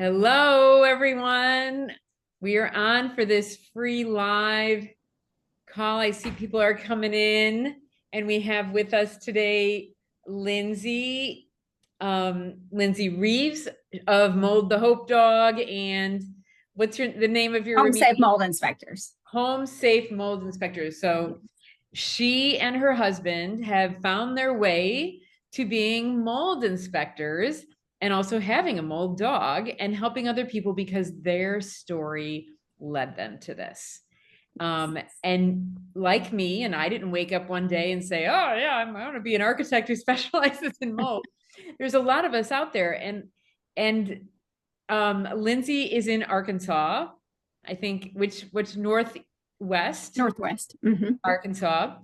Hello, everyone. We are on for this free live call. I see people are coming in, and we have with us today Lindsay, Lindsay Reeves of Mold the Hope Dog, and what's the name of your Home safe mold inspectors. Home Safe Mold Inspectors. So she and her husband have found their way to being mold inspectors and also having a mold dog and helping other people because their story led them to this. And like me, and I didn't wake up one day and say, "Oh yeah, I'm going to be an architect who specializes in mold." There's a lot of us out there, and Lindsay is in Arkansas, I think, which northwest Northwest. Arkansas.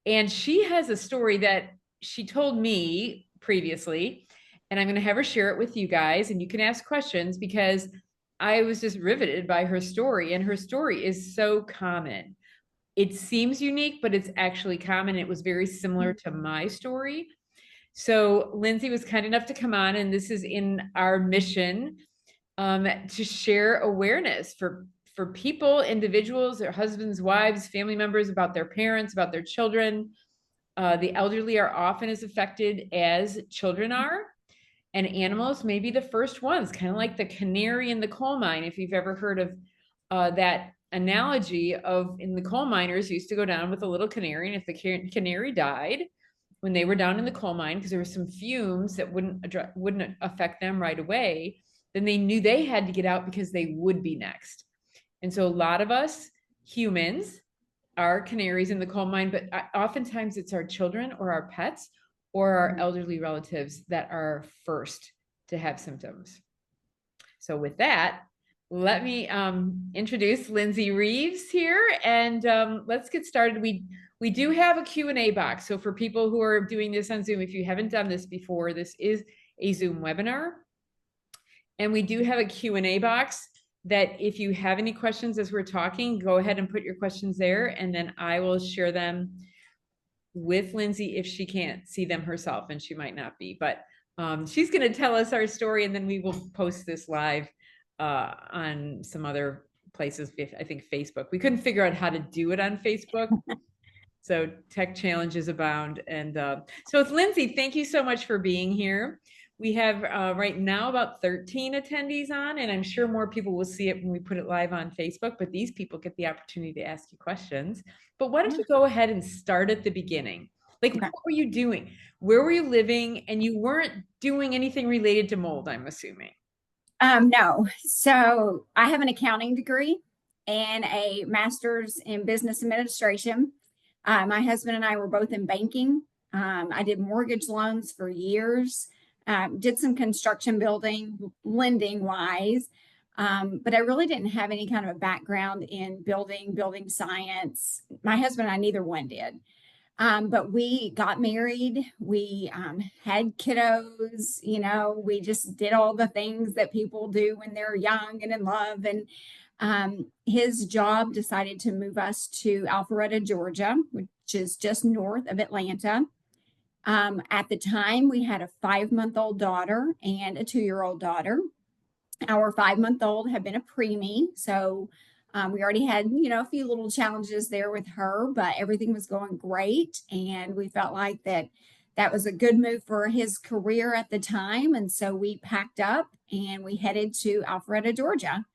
And she has a story that she told me previously, and I'm going to have her share it with you guys. And you can ask questions because I was just riveted by her story. And her story is so common. It seems unique, but it's actually common. It was very similar to my story. So Lindsay was kind enough to come on, and this is in our mission to share awareness for people, individuals, their husbands, wives, family members, about their parents, about their children. The elderly are often as affected as children are, and animals may be the first ones, kind of like the canary in the coal mine. If you've ever heard of that analogy of in the coal miners used to go down with a little canary, and if the canary died when they were down in the coal mine because there were some fumes that wouldn't affect them right away, then they knew they had to get out because they would be next. And so a lot of us humans are canaries in the coal mine, but oftentimes it's our children or our pets or our elderly relatives that are first to have symptoms. So with that, let me introduce Lindsay Reeves here, and let's get started. We do have a Q&A box. So for people who are doing this on Zoom, if you haven't done this before, this is a Zoom webinar. And we do have a Q&A box that if you have any questions as we're talking, go ahead and put your questions there, and then I will share them with Lindsay if she can't see them herself, and she might not be, but she's going to tell us our story, and then we will post this live on some other places. I think Facebook. We couldn't figure out how to do it on Facebook. So tech challenges abound. And so it's Lindsay, thank you so much for being here. We have right now about 13 attendees on, and I'm sure more people will see it when we put it live on Facebook, but these people get the opportunity to ask you questions. But why don't you go ahead and start at the beginning? Like, okay, what were you doing? Where were you living? And you weren't doing anything related to mold, I'm assuming. No. So I have an accounting degree and a master's in business administration. My husband and I were both in banking. I did mortgage loans for years, did some construction building, lending wise. But I really didn't have any kind of a background in building science. My husband and I, neither one did. But we got married, we had kiddos, we just did all the things that people do when they're young and in love. And his job decided to move us to Alpharetta, Georgia, which is just north of Atlanta. At the time, we had a 5-month-old daughter and a 2-year-old daughter. Our 5-month-old had been a preemie, so we already had, a few little challenges there with her, but everything was going great. And we felt like that was a good move for his career at the time. And so we packed up and we headed to Alpharetta, Georgia.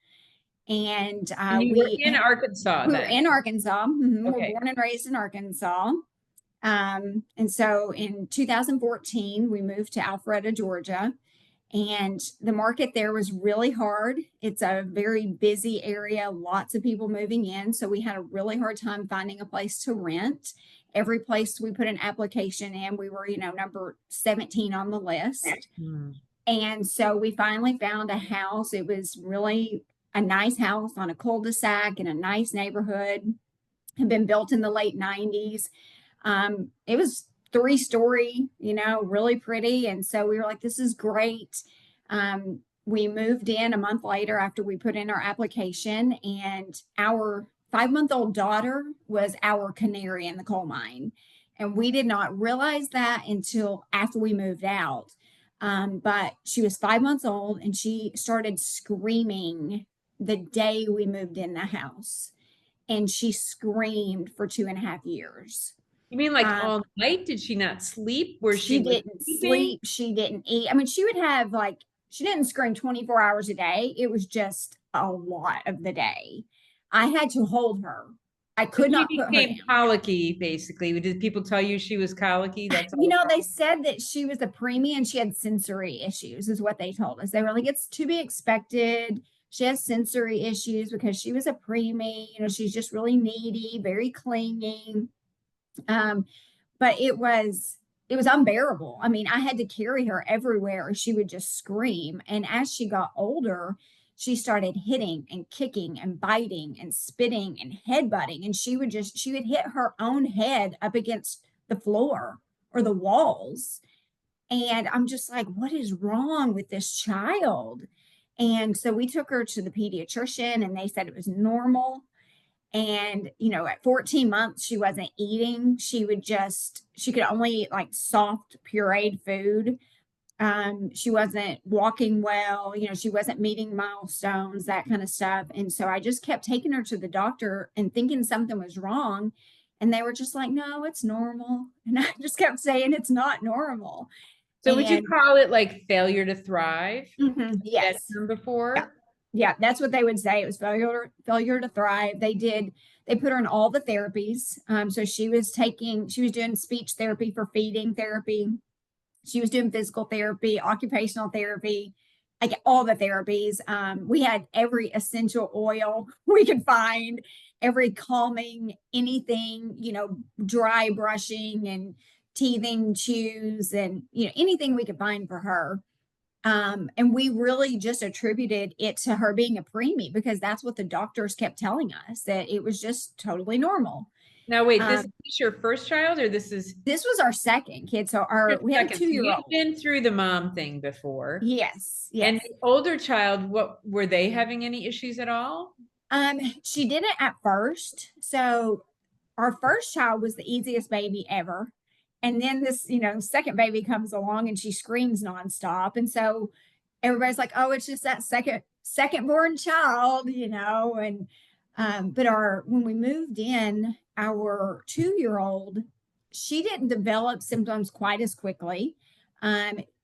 And you were in Arkansas. We were in Arkansas. Okay. We're born and raised in Arkansas. And so in 2014, we moved to Alpharetta, Georgia. And the market there was really hard. It's a very busy area, lots of people moving in. So we had a really hard time finding a place to rent. Every place we put an application in, we were, number 17 on the list. And so we finally found a house. It was really a nice house on a cul-de-sac in a nice neighborhood. Had been built in the late 90s. It was 3-story, really pretty. And so we were like, this is great. We moved in a month later after we put in our application, and our 5-month-old daughter was our canary in the coal mine. And we did not realize that until after we moved out. But she was 5 months old and she started screaming the day we moved in the house. And she screamed for 2.5 years. You mean like Um, all night? Did she not sleep where she she was didn't sleeping? sleep. She didn't eat. I mean, she would have like, she didn't scream 24 hours a day. It was just a lot of the day. I had to hold her. I So could she not put her became down. colicky, basically. Did people tell you she was colicky? That's all. They said that she was a preemie and she had sensory issues, is what they told us. They were like, it's to be expected. She has sensory issues because she was a preemie. She's just really needy, very clingy. Um, but it was unbearable. I mean, I had to carry her everywhere. She would just scream. And as she got older, she started hitting and kicking and biting and spitting and headbutting. And she would hit her own head up against the floor or the walls. And I'm just like, what is wrong with this child? And so we took her to the pediatrician and they said it was normal. And, at 14 months, she wasn't eating. She could only eat like soft pureed food. She wasn't walking well, she wasn't meeting milestones, that kind of stuff. And so I just kept taking her to the doctor and thinking something was wrong. And they were just like, no, it's normal. And I just kept saying it's not normal. So would you And call it like failure to thrive? That yes, term yeah, before? yeah, that's what they would say. It was failure to thrive. They put her in all the therapies. So she was doing speech therapy for feeding therapy. She was doing physical therapy, occupational therapy, like all the therapies. We had every essential oil we could find, every calming, anything, dry brushing and teething chews and, anything we could find for her. And we really just attributed it to her being a preemie because that's what the doctors kept telling us, that it was just totally normal. Now, wait, this Um, is your first child or this is this was our second kid. So your we had a second? So 2 year you've old. been through the mom thing before. Yes, And yes. the older child, what were they having any issues at all? She didn't at first. So our first child was the easiest baby ever. And then this, second baby comes along and she screams nonstop. And so everybody's like, oh, it's just that second born child, and but our when we moved in, our 2 year old, she didn't develop symptoms quite as quickly.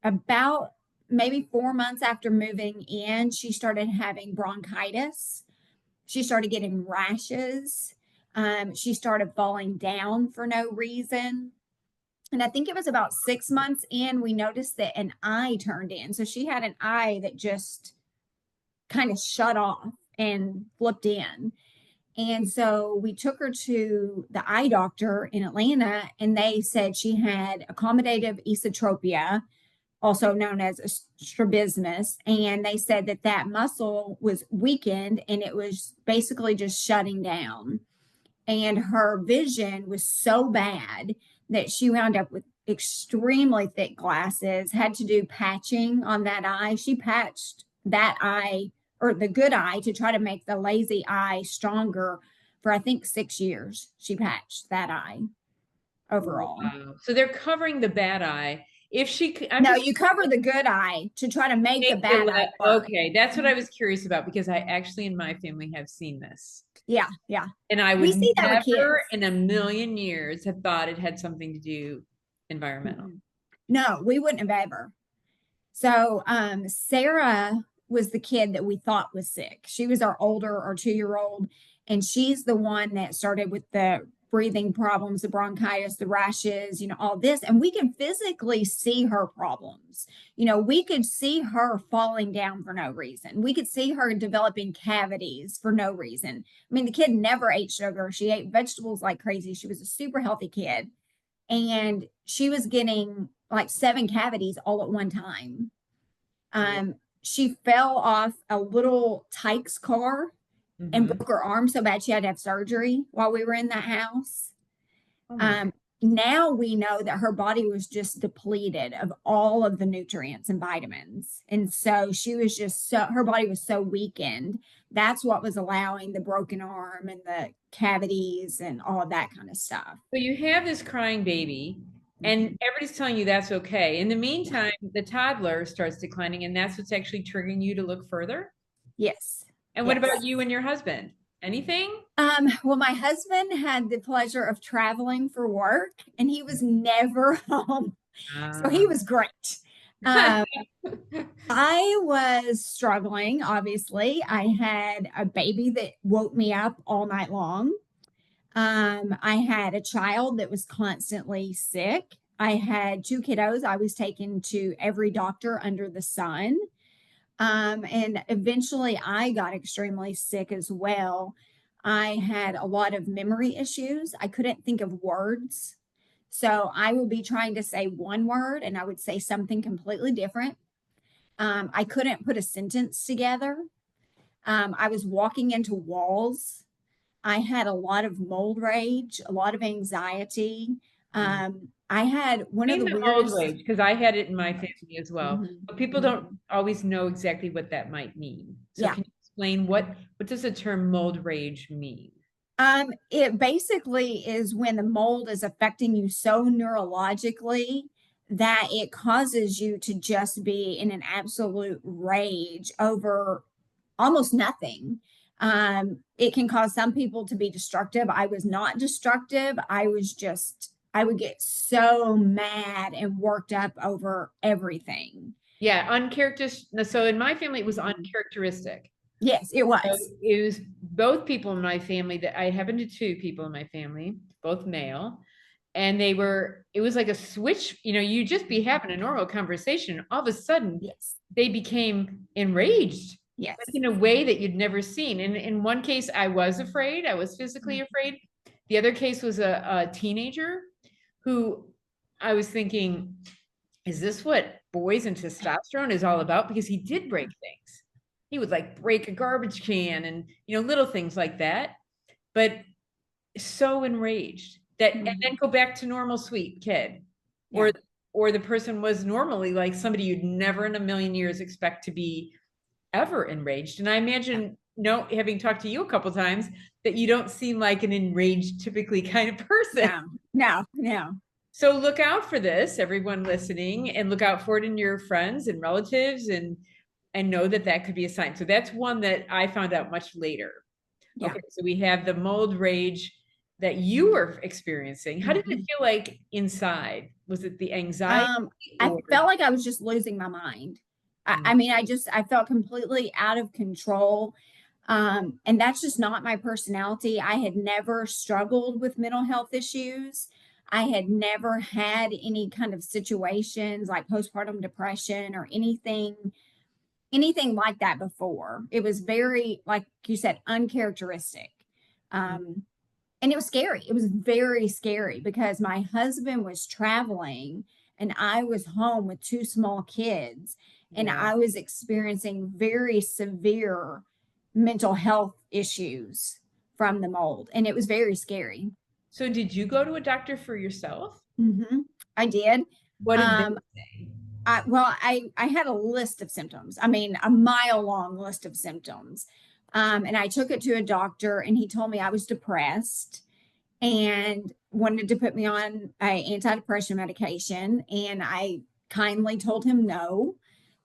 About maybe 4 months after moving in, she started having bronchitis. She started getting rashes. She started falling down for no reason. And I think it was about 6 months in, we noticed that an eye turned in. So she had an eye that just kind of shut off and flipped in. And so we took her to the eye doctor in Atlanta, and they said she had accommodative esotropia, also known as strabismus. And they said that that muscle was weakened and it was basically just shutting down. And her vision was so bad that she wound up with extremely thick glasses, had to do patching on that eye. She patched that eye, or the good eye, to try to make the lazy eye stronger for I think 6 years. She patched that eye overall. Wow. So they're covering the bad eye. If she, I'm No, just you cover the good eye to try to make the make the bad eye work. okay. That's what I was curious about because I actually in my family have seen this. Yeah, yeah. And I We would see that with never kids. in a million years have thought it had something to do environmental. Mm-mm. No, we wouldn't have ever. So Sarah was the kid that we thought was sick. She was our older, our 2 year old, and she's the one that started with the breathing problems, the bronchitis, the rashes, all this. And we can physically see her problems. We could see her falling down for no reason. We could see her developing cavities for no reason. I mean, the kid never ate sugar. She ate vegetables like crazy. She was a super healthy kid. And she was getting like 7 cavities all at one time. Um, she fell off a little Tykes car and Mm-hmm. broke her arm so bad she had to have surgery while we were in that house. Oh my God. Um, Now we know that her body was just depleted of all of the nutrients and vitamins. And so she was just her body was so weakened. That's what was allowing the broken arm and the cavities and all of that kind of stuff. So you have this crying baby. And Mhm. everybody's telling you that's okay. In the meantime, the toddler starts declining, and that's what's actually triggering you to look further. Yes. And what about Yes. you and your husband? Anything? Well, my husband had the pleasure of traveling for work and he was never home. So he Uh, was great. Um, I was struggling, obviously. I had a baby that woke me up all night long. I had a child that was constantly sick. I had two kiddos I was taken to every doctor under the sun. And eventually I got extremely sick as well. I had a lot of memory issues. I couldn't think of words. So I would be trying to say one word and I would say something completely different. I couldn't put a sentence together. I was walking into walls. I had a lot of mold rage, a lot of anxiety. I had one of Explain the the mold weirdest. rage because I had it in my family as well. Mhm, But people don't mhm. always know exactly what that might mean. So Yeah. can you explain what does the term mold rage mean? It basically is when the mold is affecting you so neurologically that it causes you to just be in an absolute rage over almost nothing. It can cause some people to be destructive. I was not destructive. I would get so mad and worked up over everything. Yeah, uncharacteristic. So in my family, it was Mhm. uncharacteristic. Yes, it So was. it was both people in my family that I happened to two people in my family, both male, and it was like a switch. You just be having a normal conversation. All of a sudden, Yes. they became enraged, like Yes. in a way that you'd never seen. And in one case, I was afraid, I was physically afraid. The other case was a teenager who I was thinking, is this what boys and testosterone is all about? Because he did break things. He would like break a garbage can and little things like that. But so enraged that and then Mhm. go back to normal sweet kid. Yeah. Or or the person was normally like somebody you'd never in a million years expect to be ever enraged. And I Yeah. imagine, having talked to you a couple times, that you don't seem like an enraged typically kind of person. No, no, no. So look out for this, everyone listening, and look out for it in your friends and relatives, and know that that could be a sign. So that's one that I found out much later. Yeah. Okay, so we have the mold rage that you were experiencing. How did it Mhm. feel like inside? Was it the anxiety Um, I or felt like I was just losing my mind. I mean, I felt completely out of control. And that's just not my personality. I had never struggled with mental health issues. I had never had any kind of situations like postpartum depression or anything like that before. It was very, like you said, uncharacteristic. Um, and it was scary. It was very scary because my husband was traveling and I was home with two small kids and yeah. I was experiencing very severe mental health issues from the mold and it was very scary. So did you go to a doctor for yourself? Hmm. I did. What did they Um, say? I had a list of symptoms. I mean, a mile long list of symptoms. And I took it to a doctor and he told me I was depressed and wanted to put me on a antidepressant medication. And I kindly told him no,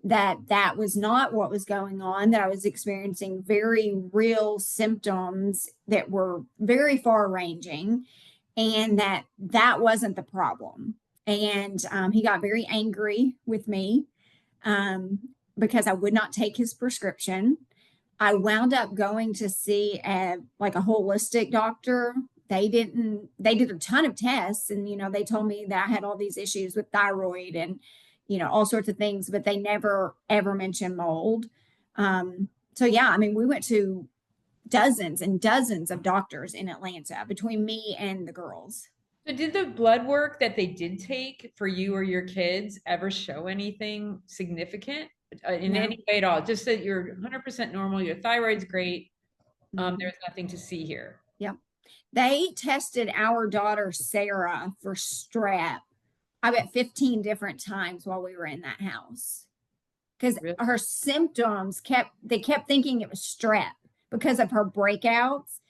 that that was not what was going on, that I was experiencing very real symptoms that were very far ranging and that that wasn't the problem. And he got very angry with me um, because I would not take his prescription. I wound up going to see like a holistic doctor. They did a ton of tests and, they told me that I had all these issues with thyroid and, all sorts of things, but they never ever mentioned mold. So yeah, I mean, we went to dozens and dozens of doctors in Atlanta between me and the girls. So did the blood work that they did take for you or your kids ever show anything significant in No. any way at all? Just that you're 100% normal, your thyroid's great. Mhm. There's nothing to see here. Yep. They tested our daughter Sarah for strep, I bet 15 different times while we were in that house. Because Really? her symptoms they kept thinking it was strep because of her breakouts.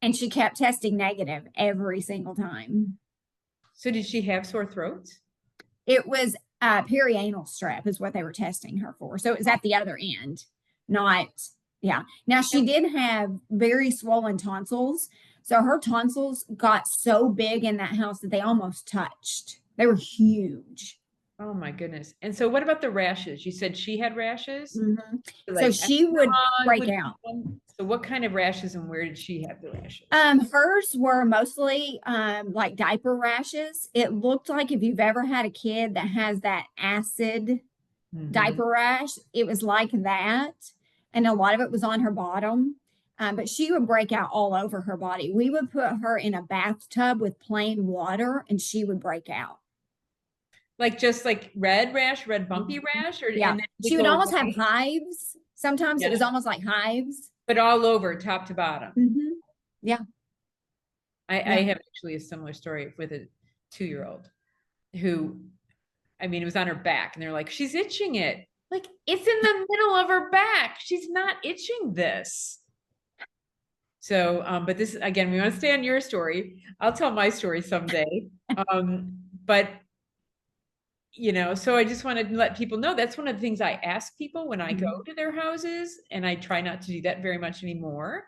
And she kept testing negative every single time. So did she have sore throats? It was perianal strep is what they were testing her for. So it was at the other end, not, yeah. Now she did have very swollen tonsils. So her tonsils got so big in that house that they almost touched. They were huge. Oh my goodness. And so what about the rashes? You said she had rashes? Mm-hmm. So Like she would eczema break would out. so what kind of rashes and where did she have the rashes? Hers were mostly like diaper rashes. It looked like if you've ever had a kid that has that acid Mhm. diaper rash, it was like that. And a lot of it was on her bottom. But she would break out all over her body. We would put her in a bathtub with plain water and she would break out. Like just like red rash, red bumpy Mhm. rash, or Yeah. and then would She would go almost have away? hives. Sometimes it Yeah. was almost like hives. But all over, top to bottom. Yeah. I Yeah. have actually a similar story with a 2-year-old who, I mean, it was on her back, and they're like, she's itching it. Like, it's in the middle of her back. She's not itching this. So, but this again, we want to stay on your story. I'll tell my story someday. But so I just wanted to let people know that's one of the things I ask people when I go Mhm. to their houses, and I try not to do that very much anymore.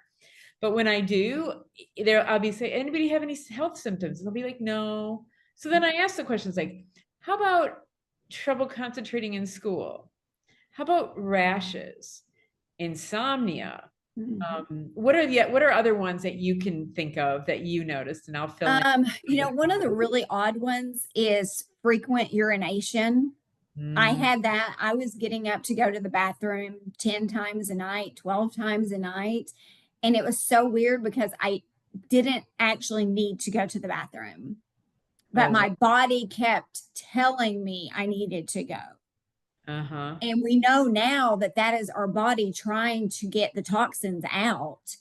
But when I do, I'll be saying, anybody have any health symptoms? And they'll be like, no. So then I ask the questions like, how about trouble concentrating in school? How about rashes, insomnia? Mhm. What are other ones that you can think of that you noticed? And I'll fill in. One of the really odd ones is frequent urination. I Mm, had that. I was getting up to go to the bathroom 10 times a night, 12 times a night. And it was so weird because I didn't actually need to go to the bathroom, but oh, my body kept telling me I needed to go. uh-huh. And we know now that that is our body trying to get the toxins out.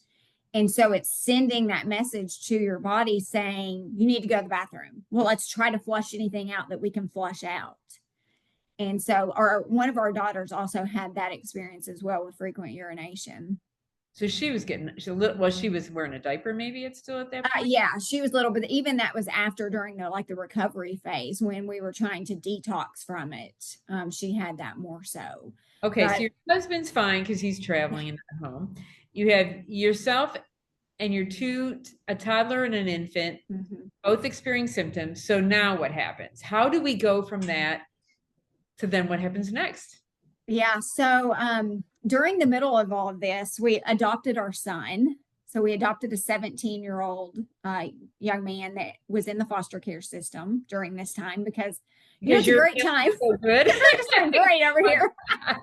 And so it's sending that message to your body saying, you need to go to the bathroom. Well, let's try to flush anything out that we can flush out. And so one of our daughters also had that experience as well with frequent urination. So she was getting she was wearing a diaper maybe it's still at that point. Yeah, she was little, but even that was after during the recovery phase when we were trying to detox from it. She had that more so. Okay, so But your husband's fine because he's traveling and not home. You have yourself and your a toddler and an infant, mhm. both experiencing symptoms. So now what happens? How do we go from that to then what happens next? Yeah, so during the middle of all of this, we adopted our son. So we adopted a 17-year-old young man that was in the foster care system during this time because Because it's a your great kids time are so good. because we're just doing great over Oh here. my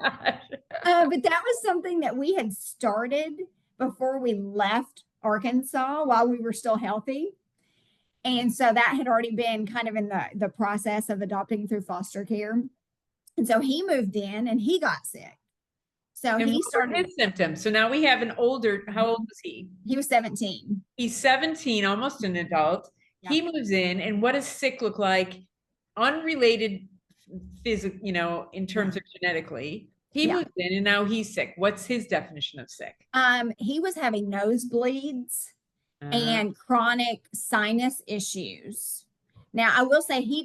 gosh. But that was something that we had started before we left Arkansas while we were still healthy. And so that had already been kind of in the process of adopting through foster care. And so he moved in and he got sick. So And he what were started, his symptoms? So now we have how old was he? he was 17. He's 17, almost an adult. Yep. He moves in, and what does sick look like? Unrelated physical, in Yeah. terms of genetically. He Yeah. moves in and now he's sick. What's his definition of sick? He was having nosebleeds Uh, and chronic sinus issues. Now, I will say he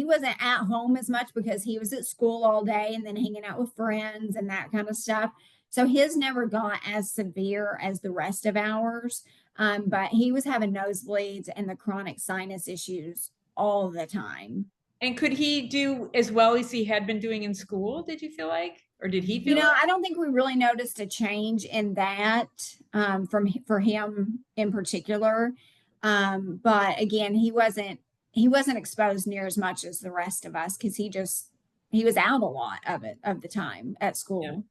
wasn't at home as much because he was at school all day and then hanging out with friends and that kind of stuff. So his never got as severe as the rest of ours. But he was having nosebleeds and the chronic sinus issues all the time. and could he do as well as he had been doing in school? Did you feel like, or did he feel like? I don't think we really noticed a change in that for him in particular. But again, he wasn't exposed near as much as the rest of us because he was out a lot of the time at Yeah. school.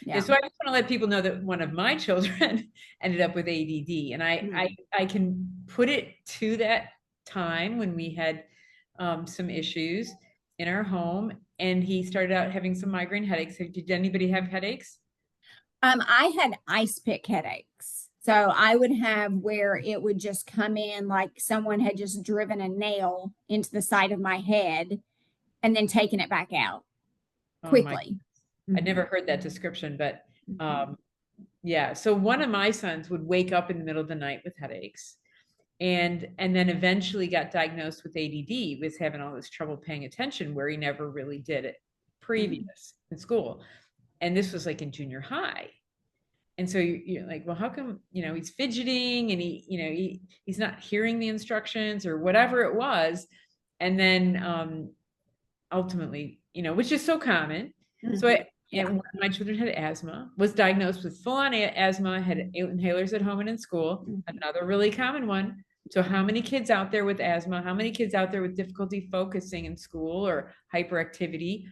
Yeah, Yeah. so I just want to let people know that one of my children ended up with ADD, and Mm. I can put it to that time when we had some issues in our home, and he started out having some migraine headaches. Did anybody have headaches? I had ice pick headaches. So I would have where it would just come in like someone had just driven a nail into the side of my head and then taken it back out Oh my, quickly. I'd Mhm. never heard that description, but Mhm. um, yeah. So one of my sons would wake up in the middle of the night with headaches, and then eventually got diagnosed with ADD, was having all this trouble paying attention where he never really did it Mm. previous in school. And this was like in junior high. And so you're like, well, how come, he's fidgeting and he's not hearing the instructions or whatever it was. And then ultimately, which is so common. So Mhm. Yeah. one of my children had asthma, was diagnosed with full-on asthma, had inhalers at home and in school, Mhm. another really common one. So how many kids out there with asthma? How many kids out there with difficulty focusing in school or hyperactivity?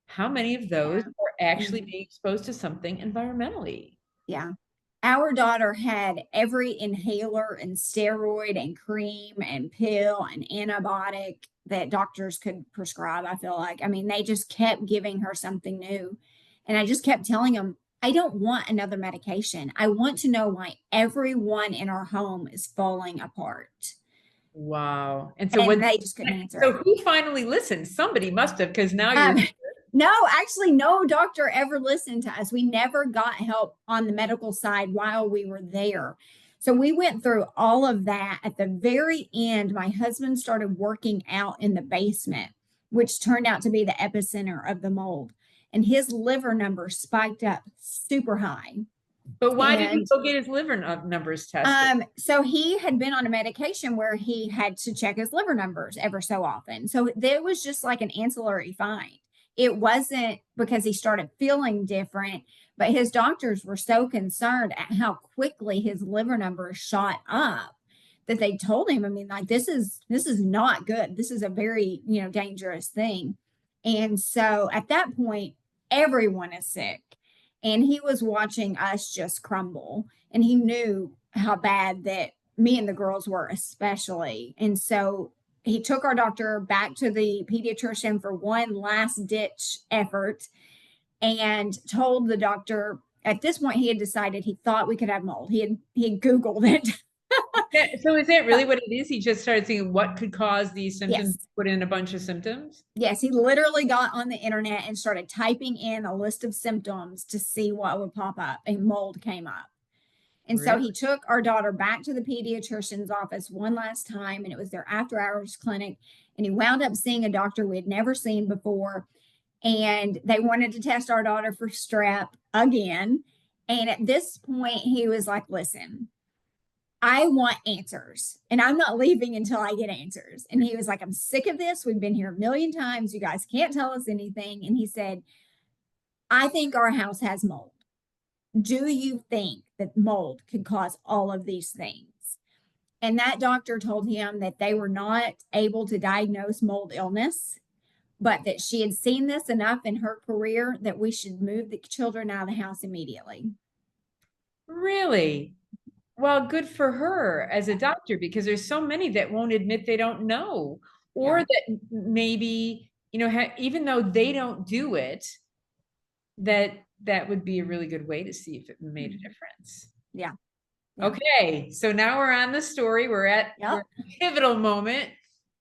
How many of those Yeah. are actually Mhm. being exposed to something environmentally? Yeah. Our daughter had every inhaler and steroid and cream and pill and antibiotic that doctors could prescribe. I feel like, I mean, they just kept giving her something new. And I just kept telling them, I don't want another medication. I want to know why everyone in our home is falling apart. Wow. And so And when they just couldn't answer so it. who finally listened? Somebody must have, because now you're Um, no, actually, no doctor ever listened to us. We never got help on the medical side while we were there. So we went through all of that. At the very end, my husband started working out in the basement, which turned out to be the epicenter of the mold. And his liver numbers spiked up super high. but why did he And go get his liver numbers tested? so he had been on a medication where he had to check his liver numbers ever so often. So there was just like an ancillary find. It wasn't because he started feeling different, but his doctors were so concerned at how quickly his liver numbers shot up that they told him, I mean, like this is not good. This is a very, dangerous thing. And so at that point, everyone is sick. And he was watching us just crumble, and he knew how bad that me and the girls were, especially. And so he took our doctor back to the pediatrician for one last ditch effort and told the doctor at this point he had decided he thought we could have mold. He had Googled it. So is that really what it is? He just started thinking what could cause these symptoms, Yes. put in a bunch of symptoms? Yes, he literally got on the internet and started typing in a list of symptoms to see what would pop up, and mold came up. And so Really? he took our daughter back to the pediatrician's office one last time, and it was their after hours clinic. And he wound up seeing a doctor we had never seen before. And they wanted to test our daughter for strep again. And at this point, he was like, listen, I want answers, and I'm not leaving until I get answers. And he was like, I'm sick of this. We've been here a million times. You guys can't tell us anything. And he said, I think our house has mold. Do you think that mold could cause all of these things? And that doctor told him that they were not able to diagnose mold illness, but that she had seen this enough in her career that we should move the children out of the house immediately. Really? Well, good for her as a doctor, because there's so many that won't admit they don't know, or Yeah. that maybe, even though they don't do it, that would be a really good way to see if it made a difference. Yeah. Yeah. Okay, so now we're on the story. We're Yep. at a pivotal moment.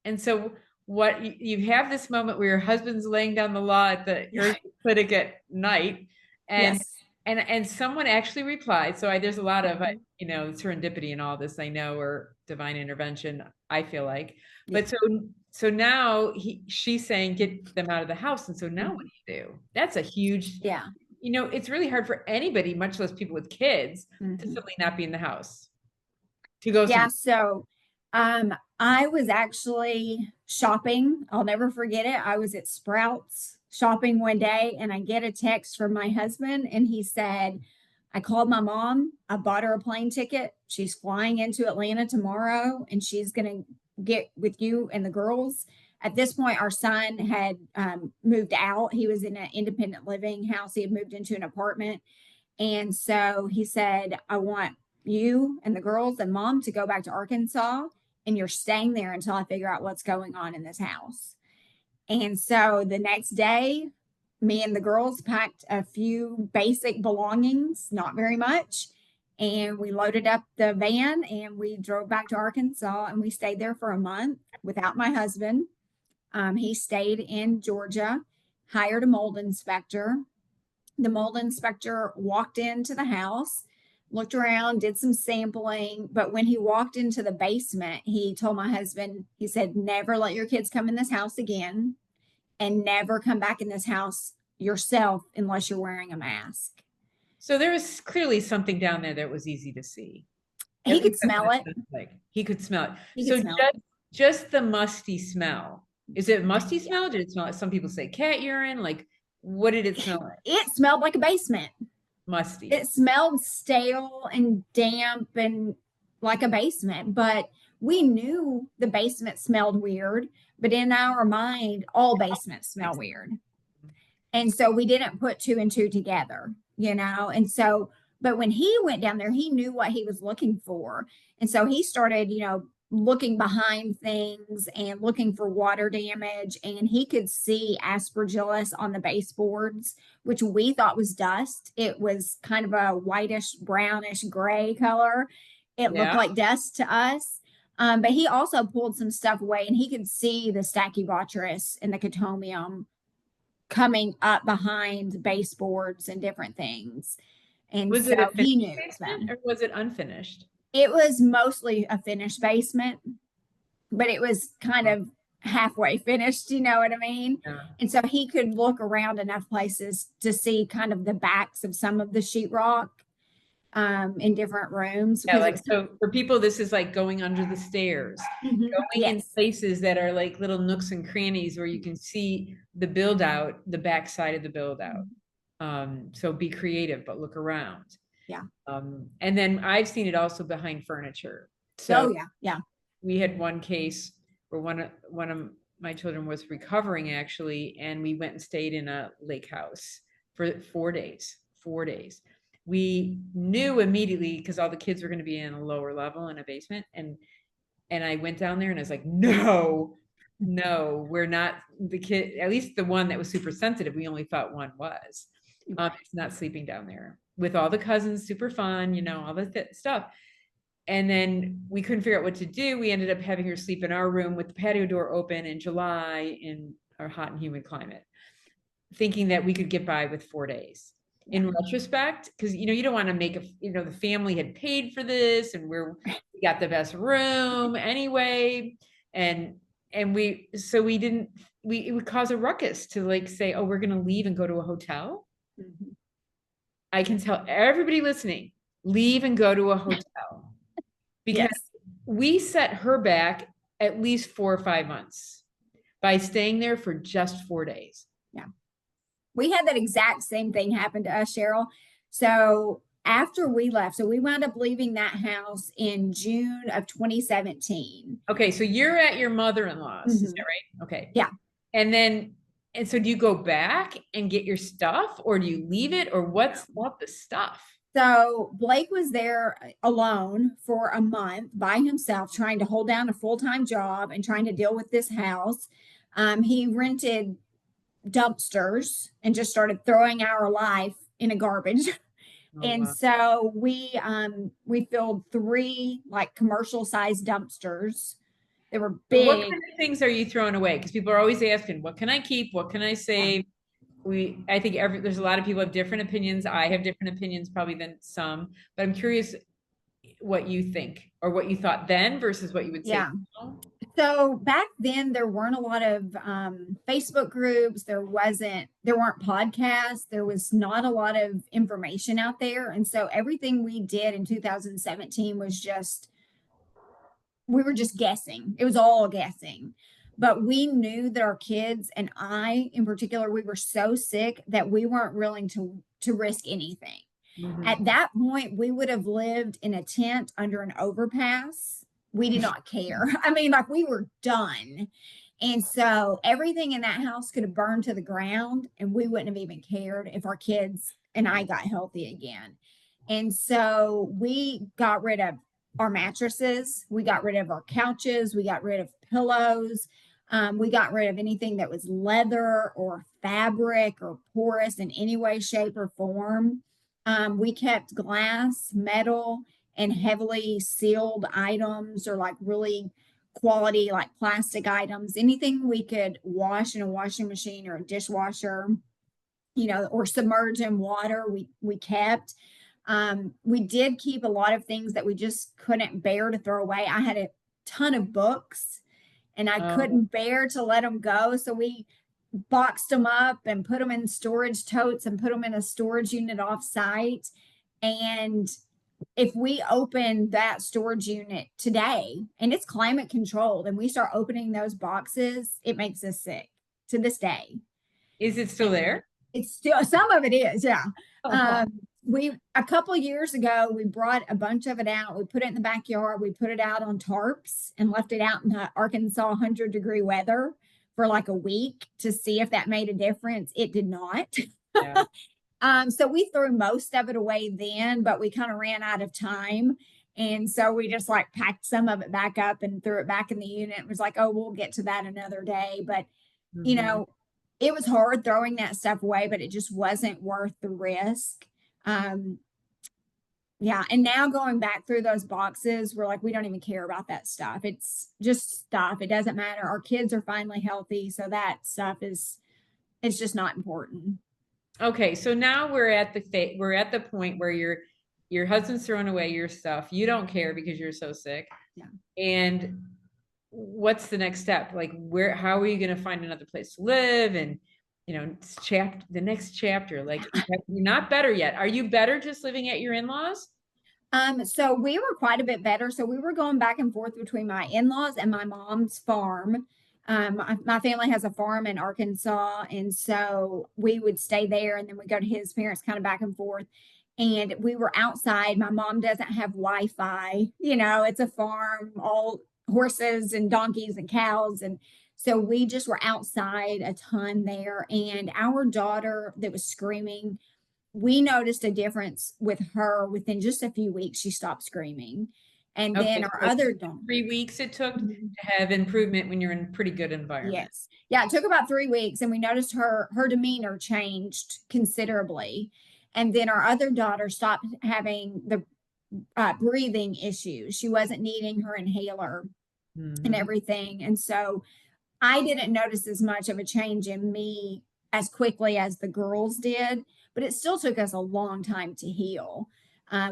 And so what you have this moment where your husband's laying down the law at the Yeah. urgent clinic at night, and Yes. and someone actually replied. So there's a lot of Mhm. serendipity in all this, I know, or divine intervention, I feel like. Yeah. But so now she's saying get them out of the house. And so now what Mhm. do you do? That's a huge, Yeah. it's really hard for anybody, much less people with kids, to Mhm. simply not be in the house, to go Yeah. somewhere. So, I was actually shopping. I'll never forget it. I was at Sprouts shopping one day, and I get a text from my husband, and he said, I called my mom. I bought her a plane ticket. She's flying into Atlanta tomorrow, and she's going to get with you and the girls. At this point, our son had moved out. He was in an independent living house. He had moved into an apartment. And so he said, I want you and the girls and mom to go back to Arkansas, and you're staying there until I figure out what's going on in this house. And so the next day, me and the girls packed a few basic belongings, not very much, and we loaded up the van and we drove back to Arkansas, and we stayed there for a month without my husband. He stayed in Georgia, hired a mold inspector. The mold inspector walked into the house, looked around, did some sampling. But when he walked into the basement, he told my husband, he said, never let your kids come in this house again and never come back in this house yourself unless you're wearing a mask. So there was clearly something down there that was easy to see. He At could least that's smell what it. it sounds like. He could smell it. He could So smell it. just the musty smell. Is it musty Yeah. smell? Did it smell like some people say cat urine? Like, what did it smell like? It smelled like a basement. Musty. It smelled stale and damp and like a basement, but we knew the basement smelled weird, but in our mind, all basements smell weird. And so we didn't put two and two together, you know? And so, but when he went down there, he knew what he was looking for. And so he started, you know, looking behind things and looking for water damage. And he could see aspergillus on the baseboards, which we thought was dust. It was kind of a whitish, brownish gray color. It looked Yeah. like dust to us. But he also pulled some stuff away and he could see the Stachybotrys and the Cotomium coming up behind baseboards and different things. And Was it so a he finished knew it was basement them. or was it unfinished? It was mostly a finished basement, but it was kind of halfway finished, you know what I mean? Yeah. And so he could look around enough places to see kind of the backs of some of the sheetrock in different rooms Yeah, because it like was so for people, this is like going under the stairs, going in yes. places that are like little nooks and crannies where you can see the build out, the back side of the build out. So be creative, but look around. Yeah. And then I've seen it also behind furniture. Oh So yeah. Yeah. we had one case where one of my children was recovering actually, and we went and stayed in a lake house for 4 days. 4 days. We knew immediately because all the kids were going to be in a lower level in a basement, and I went down there and I was like, no, no, we're not the kid. At least the one that was super sensitive, we only thought one was. It's not sleeping down there with all the cousins, super fun, you know, all the stuff. And then we couldn't figure out what to do. We ended up having her sleep in our room with the patio door open in July in our hot and humid climate, thinking that we could get by with 4 days. In retrospect, because you know, you don't want to make the family had paid for this and we got the best room anyway. And we didn't, it would cause a ruckus to like say, oh, we're gonna leave and go to a hotel. I can tell everybody listening, leave and go to a hotel. Because Yes. we set her back at least 4 or 5 months by staying there for just 4 days. Yeah. We had that exact same thing happen to us, Cheryl. So after we left, so we wound up leaving that house in June of 2017. Okay, so you're at your mother-in-law's, is that right? Okay. Yeah. And so do you go back and get your stuff or do you leave it or what's up the stuff? So Blake was there alone for a month by himself, trying to hold down a full-time job and trying to deal with this house. He rented dumpsters and just started throwing our life in a garbage. And wow. so we filled 3 like commercial sized dumpsters. They were big. What kind of things are you throwing away? Because people are always asking, what can I keep? What can I save? I think there's a lot of people have different opinions. I have different opinions probably than some, but I'm curious what you think or what you thought then versus what you would say now. So back then there weren't a lot of Facebook groups. There weren't podcasts. There was not a lot of information out there. And so everything we did in 2017 was we were just guessing. It was all guessing. But we knew that our kids and I in particular, we were so sick that we weren't willing to risk anything. At that point, we would have lived in a tent under an overpass. We did not care. I mean, like we were done. And so everything in that house could have burned to the ground and we wouldn't have even cared if our kids and I got healthy again. And so we got rid of our mattresses. We got rid of our couches. We got rid of pillows. We got rid of anything that was leather or fabric or porous in any way, shape, or form. We kept glass, metal, and heavily sealed items or like really quality, like plastic items, anything we could wash in a washing machine or a dishwasher, you know, or submerge in water, we kept. We did keep a lot of things that we just couldn't bear to throw away. I had a ton of books and I Oh, couldn't bear to let them go. So we boxed them up and put them in storage totes and put them in a storage unit off site. And if we open that storage unit today and it's climate controlled and we start opening those boxes, it makes us sick to this day. is it still there? It's still, some of it is, yeah. Oh, We a couple years ago we brought a bunch of it out. We put it in the backyard. We put it out on tarps and left it out in the Arkansas 100-degree weather for like a week to see if that made a difference. It did not. yeah. So we threw most of it away then, but we kind of ran out of time. And so we just like packed some of it back up and threw it back in the unit. It was like, oh, we'll get to that another day. But, you Mhm. know, it was hard throwing that stuff away, but it just wasn't worth the risk. Um, yeah. And now going back through those boxes, we're like, we don't even care about that stuff. It's just stuff. It doesn't matter. Our kids are finally healthy. So that stuff is, it's just not important. Okay, so now we're at the point where your husband's throwing away your stuff. You don't care because you're so sick. Yeah. And what's the next step? Like where how are you going to find another place to live and the next chapter like you're not better yet. Are you better just living at your in-laws? So we were quite a bit better. So we were going back and forth between my in-laws and my mom's farm. My family has a farm in Arkansas, and so we would stay there, and then we go to his parents, kind of back and forth. And we were outside. My mom doesn't have Wi-Fi. You know, it's a farm, all horses and donkeys and cows, and so we just were outside a ton there. And our daughter that was screaming, we noticed a difference with her within just a few weeks. She stopped screaming. And then Okay, our so other daughter. 3 weeks it took to Mhm. have improvement when you're in a pretty good environment. Yes. Yeah, it took about 3 weeks and we noticed her demeanor changed considerably. And then our other daughter stopped having the breathing issues. She wasn't needing her inhaler and Mhm. everything. And so I didn't notice as much of a change in me as quickly as the girls did, but it still took us a long time to heal.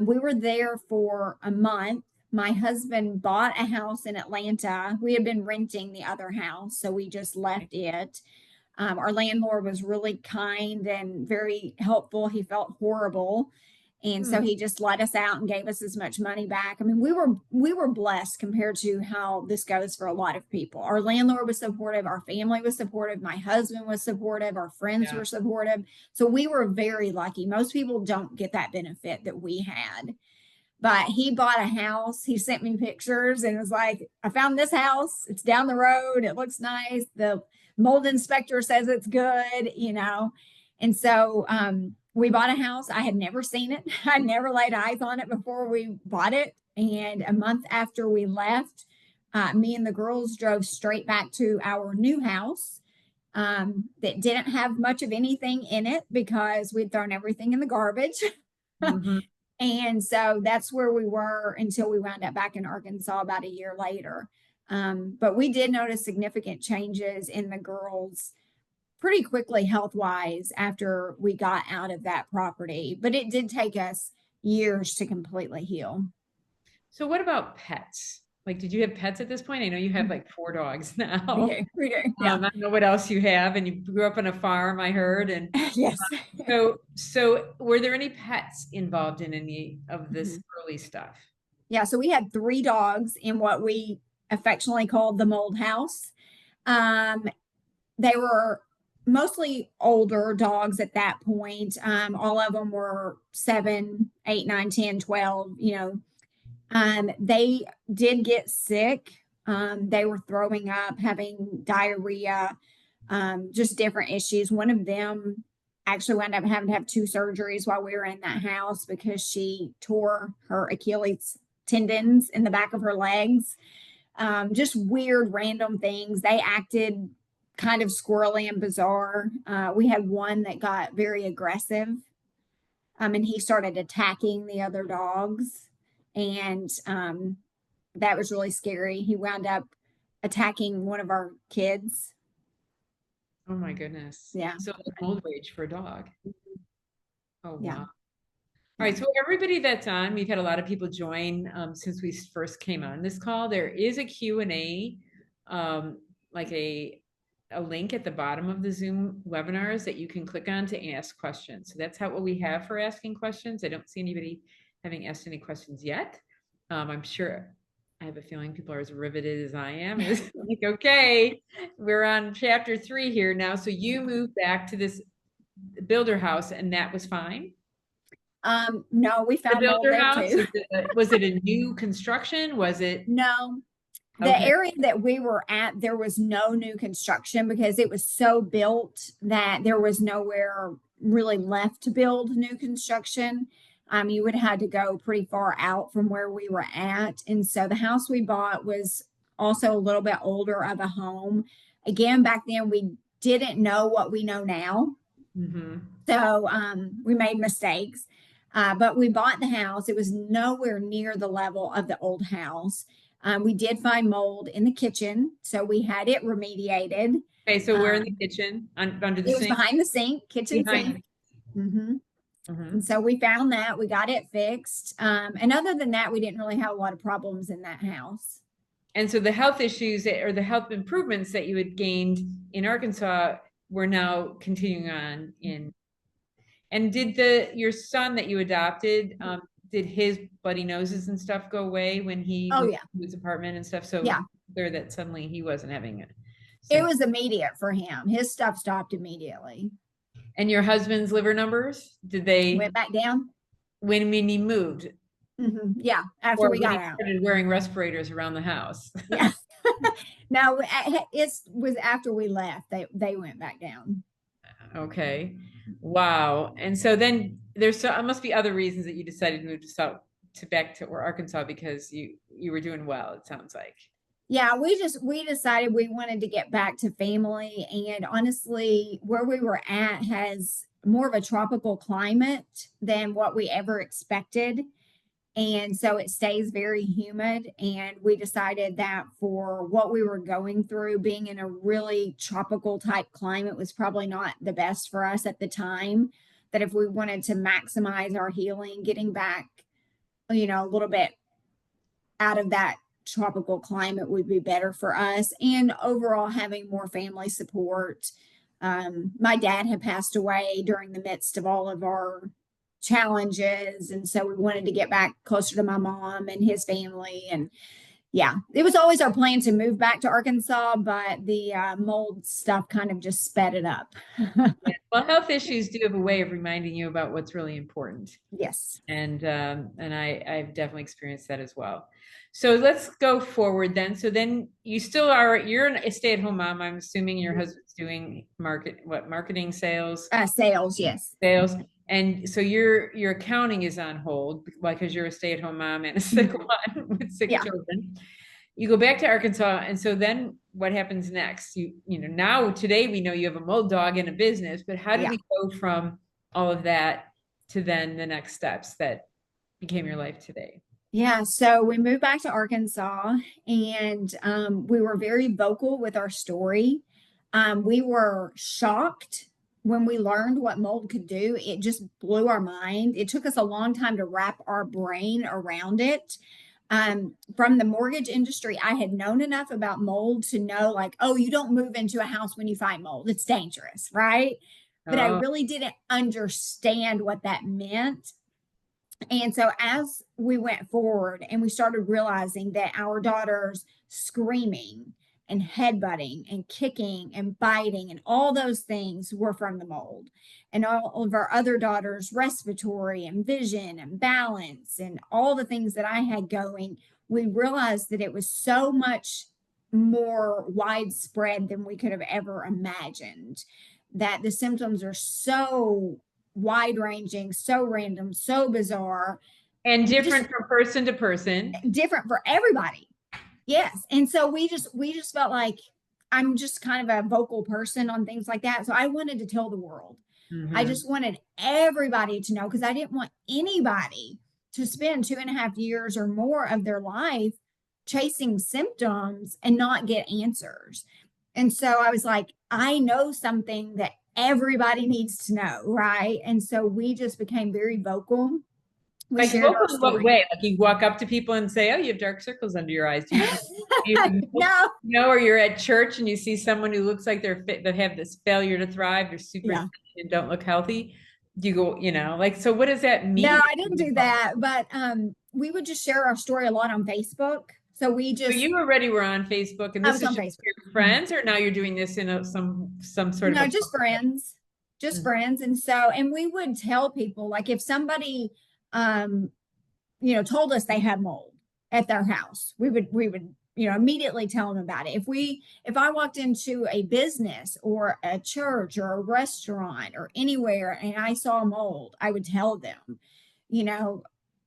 We were there for a month. My husband bought a house in Atlanta. We had been renting the other house, so we just left it. Our landlord was really kind and very helpful. He felt horrible. And Hmm. so he just let us out and gave us as much money back. I mean, we were blessed compared to how this goes for a lot of people. Our landlord was supportive, our family was supportive, my husband was supportive, our friends Yeah. were supportive. So we were very lucky. Most people don't get that benefit that we had. But he bought a house. He sent me pictures and was like, I found this house. It's down the road. It looks nice. The mold inspector says it's good, you know. And so we bought a house. I had never seen it. I never laid eyes on it before we bought it. And a month after we left, me and the girls drove straight back to our new house that didn't have much of anything in it because we'd thrown everything in the garbage. Mhm. And so that's where we were until we wound up back in Arkansas about a year later. But we did notice significant changes in the girls pretty quickly health wise after we got out of that property. But it did take us years to completely heal. So what about pets? Like, did you have pets at this point? I know you have like 4 dogs We now. do, we do, yeah. I don't know what else you have, and you grew up on a farm, I heard. And Yes. so were there any pets involved in any of this Mhm. early stuff? Yeah, so we had 3 dogs in what we affectionately called the mold house. Um, they were mostly older dogs at that point. All of them were 7, 8, 9, 10, 12. You know, they did get sick. They were throwing up, having diarrhea, just different issues. One of them actually wound up having to have 2 surgeries while we were in that house because she tore her Achilles tendons in the back of her legs. Just weird, random things. They acted kind of squirrely and bizarre. We had one that got very aggressive, and he started attacking the other dogs, and that was really scary. He wound up attacking one of our kids. Oh my goodness. Yeah, So like mold rage for a dog. Oh yeah. wow. All right, so everybody that's on, we've had a lot of people join since we first came on this call. There is a Q&A, like a link at the bottom of the Zoom webinars that you can click on to ask questions. So that's what we have for asking questions. I don't see anybody having asked any questions yet. I'm sure, I have a feeling people are as riveted as I am. It's like, okay, we're on chapter 3 here now. So you moved back to this builder house and that was fine? No, we The found mold builder there house? too. Was it a new construction? Was it? No, the Okay. area that we were at, there was no new construction because it was so built that there was nowhere really left to build new construction. You would have had to go pretty far out from where we were at. And so the house we bought was also a little bit older of a home. Again, back then we didn't know what we know now. Mhm. So we made mistakes. But we bought the house. It was nowhere near the level of the old house. We did find mold in the kitchen, so we had it remediated. Okay, so we're in the Um, kitchen, under the it was sink, behind the sink, kitchen sink. behind. hmm And Mhm. so we found that, we got it fixed. And other than that, we didn't really have a lot of problems in that house. And so the health issues or the health improvements that you had gained in Arkansas were now continuing on in. And did your son that you adopted, did his bloody noses and stuff go away when he Oh, moved yeah. to his apartment and stuff? So Yeah. clear that suddenly he wasn't having it. It So, was immediate for him. His stuff stopped immediately. and your husband's liver numbers, did they, Went back down. when he moved, Yeah. After or we when got he out. started wearing respirators around the house? Yeah. No, it was after we left. They went back down. Okay. Wow. And so then there must be other reasons that you decided to move to back to or Arkansas because you were doing well, it sounds like. Yeah, we decided we wanted to get back to family, and honestly, where we were at has more of a tropical climate than what we ever expected. And so it stays very humid. And we decided that for what we were going through, being in a really tropical type climate was probably not the best for us at the time. That if we wanted to maximize our healing, getting back, a little bit out of that tropical climate would be better for us. And overall, having more family support. My dad had passed away during the midst of all of our challenges. And so we wanted to get back closer to my mom and his family. And yeah, it was always our plan to move back to Arkansas, but the mold stuff kind of just sped it up. Yeah. Well, health issues do have a way of reminding you about what's really important. Yes. And I've definitely experienced that as well. So let's go forward then. So then you're a stay-at-home mom. I'm assuming your husband's doing marketing, Sales, yes. sales. And so your accounting is on hold because you're a stay-at-home mom and a sick Mhm. one with 6 Yeah. children. You go back to Arkansas, and so then what happens next? Now today we know you have a mold dog in a business, but how did Yeah. we go from all of that to then the next steps that became your life today? Yeah, so we moved back to Arkansas and we were very vocal with our story. We were shocked when we learned what mold could do. It just blew our mind. It took us a long time to wrap our brain around it. From the mortgage industry, I had known enough about mold to know, like, oh, you don't move into a house when you find mold, it's dangerous, right? But I Oh, really didn't understand what that meant. And so as we went forward and we started realizing that our daughters screaming and headbutting and kicking and biting and all those things were from the mold. And all of our other daughters, respiratory and vision and balance and all the things that I had going, we realized that it was so much more widespread than we could have ever imagined. That the symptoms are so wide ranging, so random, so bizarre, and we just different from person to person. different for everybody. Yes. And so we just felt like I'm just kind of a vocal person on things like that. So I wanted to tell the world. I Mhm. just wanted everybody to know because I didn't want anybody to spend 2.5 years or more of their life chasing symptoms and not get answers. And so I was like, I know something that everybody needs to know, right? And so we just became very vocal We Like shared our vocal in what story. way? Like you walk up to people and say, "Oh, you have dark circles under your eyes." Do you No. know, or you're at church and you see someone who looks like they're fit, that have this failure to thrive, they're super Yeah. thin and don't look healthy. Do you go, like, so what does that No, mean? I didn't do that, but we would just share our story a lot on Facebook. So we So just you already were on Facebook, and I this was is on just Facebook. your Mhm. friends, or now you're doing this in some sort of No, a just friends. Just Mhm. friends. And so and we would tell people like if somebody um told us they had mold at their house, we would immediately tell them about it. If I walked into a business or a church or a restaurant or anywhere and I saw mold, I would tell them, you know,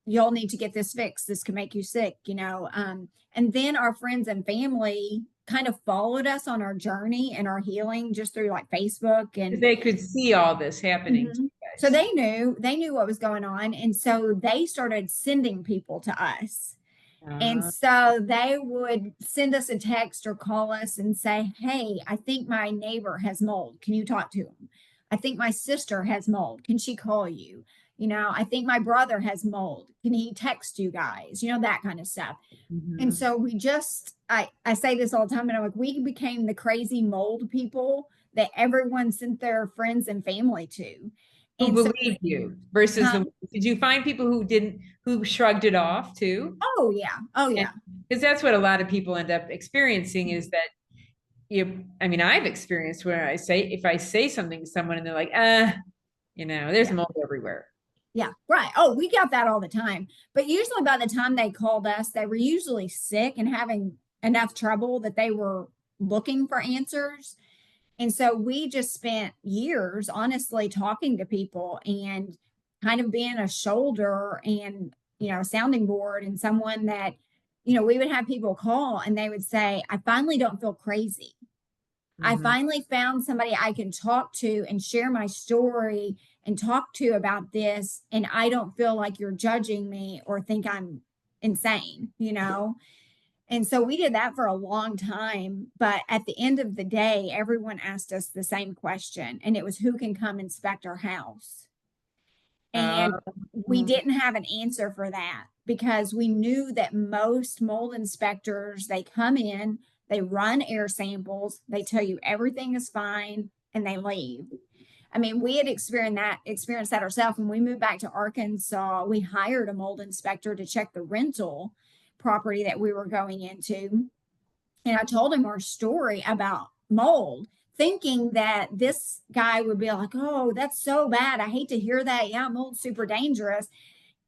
y'all need to get this fixed. This can make you sick. And then our friends and family kind of followed us on our journey and our healing just through like Facebook 'Cause and they could see all this happening to Mhm. you So guys. they knew what was going on. And so they started sending people to us. And Uh, so they would send us a text or call us and say, "Hey, I think my neighbor has mold. Can you talk to him? I think my sister has mold. Can she call you? I think my brother has mold. Can he text you guys? That kind of stuff." And mhm. so I say this all the time, and I'm like, we became the crazy mold people that everyone sent their friends and family to. Who And so, believed you versus huh? did you find people who shrugged it off too? Oh yeah, oh And yeah, because that's what a lot of people end up experiencing is that I mean, I've experienced where if I say something to someone and they're like, there's yeah, mold everywhere. yeah, right. Oh, we got that all the time. But usually by the time they called us, they were usually sick and having enough trouble that they were looking for answers. And so we just spent years honestly talking to people and kind of being a shoulder and, a sounding board and someone that, we would have people call and they would say, "I finally don't feel crazy. I Mhm. finally found somebody I can talk to and share my story and talk to about this. And I don't feel like you're judging me or think I'm insane. And so we did that for a long time. But at the end of the day, everyone asked us the same question, and it was who can come inspect our house? Uh, And we didn't have an answer for that because we knew that most mold inspectors, they come in, they run air samples, they tell you everything is fine, and they leave. I mean, we had experienced that ourselves. When we moved back to Arkansas, we hired a mold inspector to check the rental property that we were going into. And I told him our story about mold, thinking that this guy would be like, "Oh, that's so bad. I hate to hear that. Yeah, mold's super dangerous."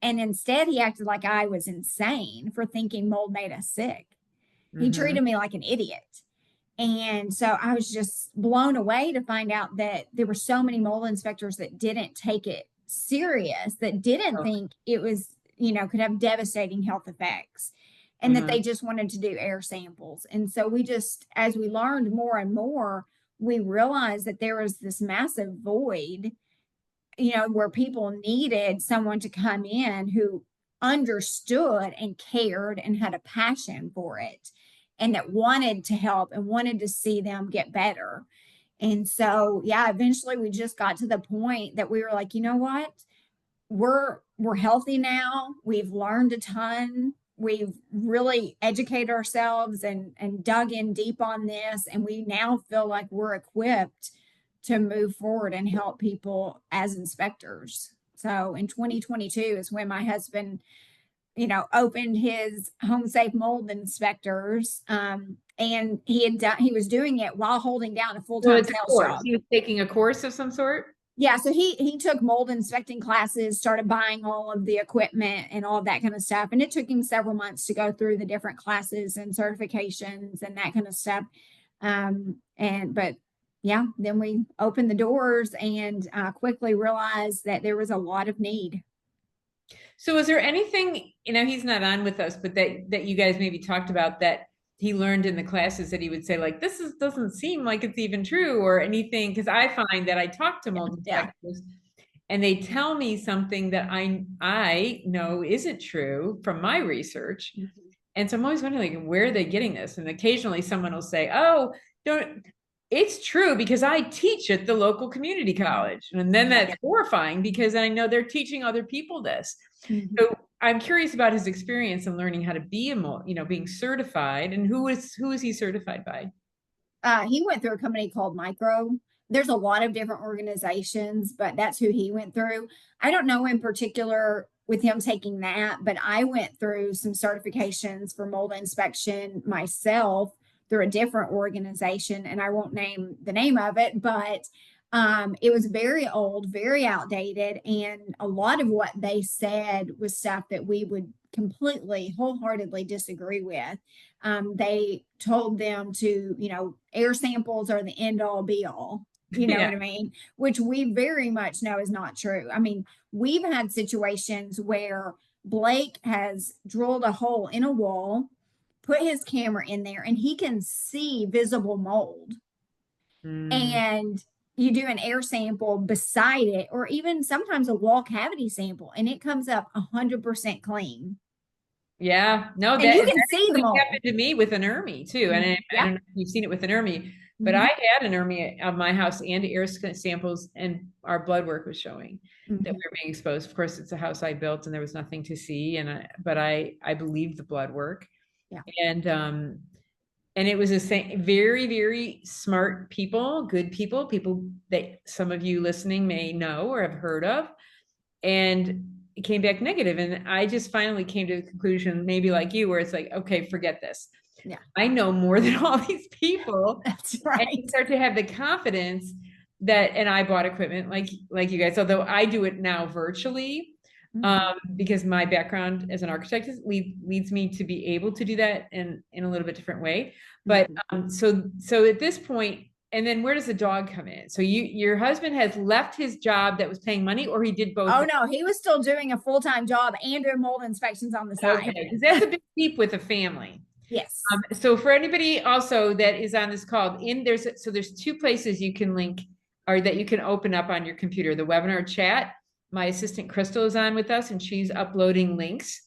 And instead, he acted like I was insane for thinking mold made us sick. He mhm. treated me like an idiot. And so I was just blown away to find out that there were so many mold inspectors that didn't take it serious, that didn't Oh, think it was, could have devastating health effects, and that mhm. they just wanted to do air samples. And so as we learned more and more, we realized that there was this massive void, where people needed someone to come in who understood and cared and had a passion for it and that wanted to help and wanted to see them get better. And so, yeah, eventually we just got to the point that we were like, you know what? We're healthy now. We've learned a ton. We've really educated ourselves and dug in deep on this, and we now feel like we're equipped to move forward and help people as inspectors. So in 2022 is when my husband, opened his home safe mold inspectors. And he was doing it while holding down a So full-time it's a sales course. job. He was taking a course of some sort. Yeah, so he took mold inspecting classes, started buying all of the equipment and all of that kind of stuff. And it took him several months to go through the different classes and certifications and that kind of stuff. But yeah, then we opened the doors and quickly realized that there was a lot of need. So is there anything, he's not on with us, but that you guys maybe talked about that he learned in the classes that he would say like doesn't seem like it's even true or anything? Because I find that I talk to Yeah, mold yeah. inspectors and they tell me something that I know isn't true from my research. Mhm. And so I'm always wondering like where are they getting this? And occasionally someone will say, "Oh, don't." It's true because I teach at the local community college. And then that's horrifying because I know they're teaching other people this. Mhm. So I'm curious about his experience in learning how to be a mold, being certified. And who is he certified by? He went through a company called Micro. There's a lot of different organizations, but that's who he went through. I don't know in particular with him taking that, but I went through some certifications for mold inspection myself through a different organization, and I won't name the name of it, but it was very old, very outdated, and a lot of what they said was stuff that we would completely, wholeheartedly disagree with. They told them to, air samples are the end all be all. You know Yeah. what I mean? Which we very much know is not true. I mean, we've had situations where Blake has drilled a hole in a wall, put his camera in there, and he can see visible mold. Mm. And you do an air sample beside it, or even sometimes a wall cavity sample, and it comes up 100% clean. Yeah, no, And that you can see the actually mold. happened to me with an ERMI too. And I Yeah. don't know if you've seen it with an ERMI, but I Mhm. had an ERMI of my house and air samples, and our blood work was showing that we Mhm. were being exposed. Of course, it's a house I built, and there was nothing to see, but I believed the blood work, Yeah. and it was the same, very, very smart people, good people that some of you listening may know or have heard of, and it came back negative. And I just finally came to the conclusion, maybe like you, where it's like, okay, forget this. Yeah. I know more than all these people. That's And you right. start to have the confidence that, and I bought equipment like you guys, although I do it now virtually, Mhm. because my background as an architect leads me to be able to do that in a little bit different way. But Mhm. so at this point, and then where does the dog come in? So your husband has left his job that was paying money, or he did both? Oh no, he was still doing a full-time job and doing mold inspections on the Okay, side. because that's a big leap with a family. Yes. So for anybody also that is on this call, there's two places you can link or that you can open up on your computer. The webinar chat. My assistant Crystal is on with us, and she's uploading links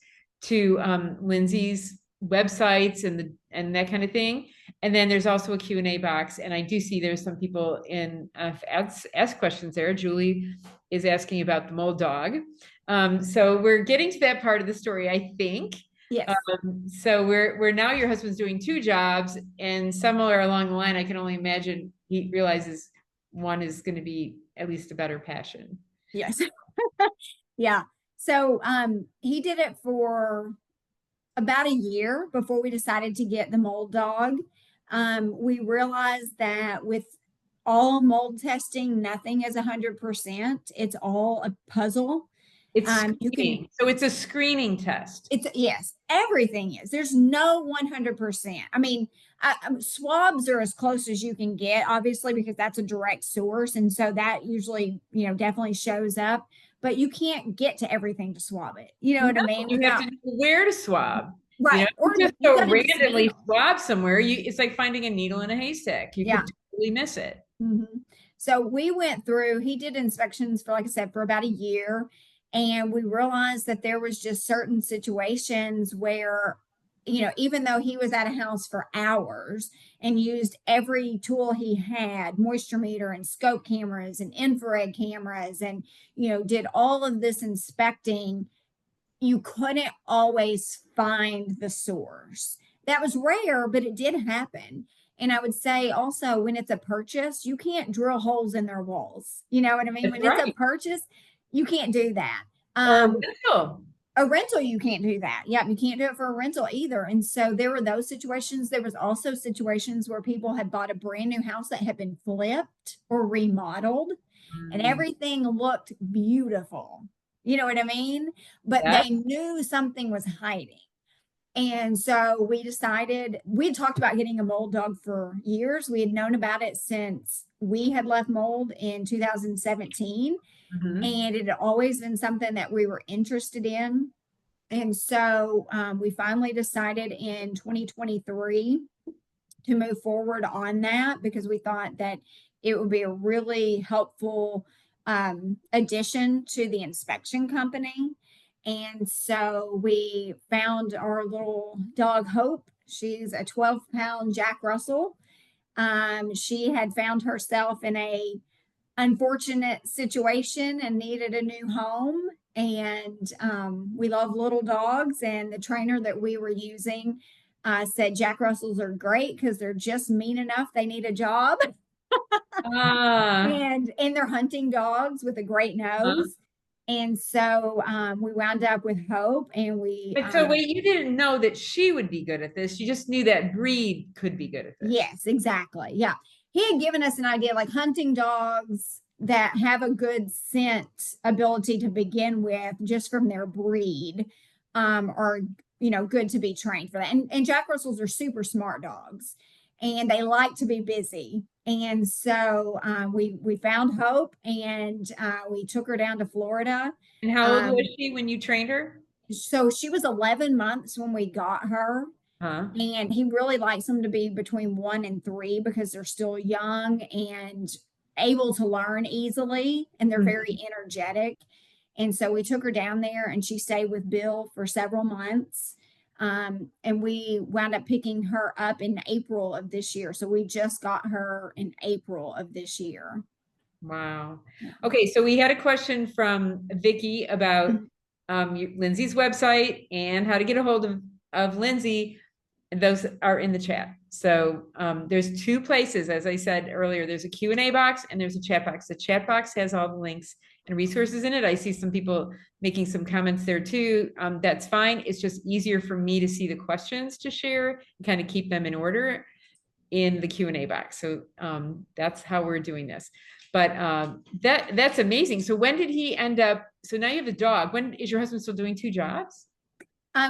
to Lindsay's websites and that kind of thing. And then there's also a Q&A box, and I do see there's some people in ask questions there. Julie is asking about the mold dog. So we're getting to that part of the story, I think. Yes. So we're now your husband's doing two jobs, and somewhere along the line, I can only imagine he realizes one is going to be at least a better passion. Yes. Yeah. So he did it for about a year before we decided to get the mold dog. We realized that with all mold testing, nothing is 100%. It's all a puzzle. It's You can screening. So it's a screening test. It's yes, everything is. There's no 100%. I mean, swabs are as close as you can get, obviously, because that's a direct source. And so that usually, definitely shows up, but you can't get to everything to swab it. You know No, what I mean? you have Without, to know where to swab. right. Or You just you go got to just randomly needle. swab somewhere. It's like finding a needle in a haystack. You Yeah. could totally miss it. Mhm. So we went through, he did inspections for, like I said, for about a year. And we realized that there was just certain situations where, even though he was at a house for hours and used every tool he had, moisture meter and scope cameras and infrared cameras, and, did all of this inspecting, you couldn't always find the source. That was rare, but it did happen. And I would say also when it's a purchase, you can't drill holes in their walls. You know what I mean? That's When it's a right. purchase, you can't do that. Or a Um, rental. a rental, you can't do that. Yeah, you can't do it for a rental either. And so there were those situations. There was also situations where people had bought a brand new house that had been flipped or remodeled, and Mm, everything looked beautiful. You know what I mean? But yeah. they knew something was hiding. And so we decided, we had talked about getting a mold dog for years. We had known about it since we had left mold in 2017. Mhm. And it had always been something that we were interested in. And so we finally decided in 2023 to move forward on that because we thought that it would be a really helpful addition to the inspection company. And so we found our little dog Hope. She's a 12-pound Jack Russell. She had found herself in a unfortunate situation and needed a new home. And we love little dogs. And the trainer that we were using said Jack Russells are great because they're just mean enough. They need a job. Ah. And they're hunting dogs with a great nose. And so we wound up with Hope, and we But so wait, you didn't know that she would be good at this. You just knew that breed could be good at this. yes, exactly. Yeah. He had given us an idea like hunting dogs that have a good scent ability to begin with, just from their breed, are, good to be trained for that. And Jack Russells are super smart dogs, and they like to be busy. And so we found Hope, and we took her down to Florida. And how old was Um, she when you trained her? so she was 11 months when we got her. Huh? And he really likes them to be between 1 and 3 because they're still young and able to learn easily, and they're very energetic. And so we took her down there, and she stayed with Bill for several months. And we wound up picking her up in April of this year. So we just got her in April of this year. Wow. Yeah. Okay, so we had a question from Vicky about Mhm. Lindsay's website and how to get a hold of Lindsay. And those are in the chat. So there's two places, as I said earlier, there's a Q&A box and there's a chat box. The chat box has all the links and resources in it. I see some people making some comments there too. That's fine. It's just easier for me to see the questions to share and kind of keep them in order in the Q&A box. So that's how we're doing this. But that's amazing. So when did he end up? So now you have a dog. When is your husband still doing 2 jobs?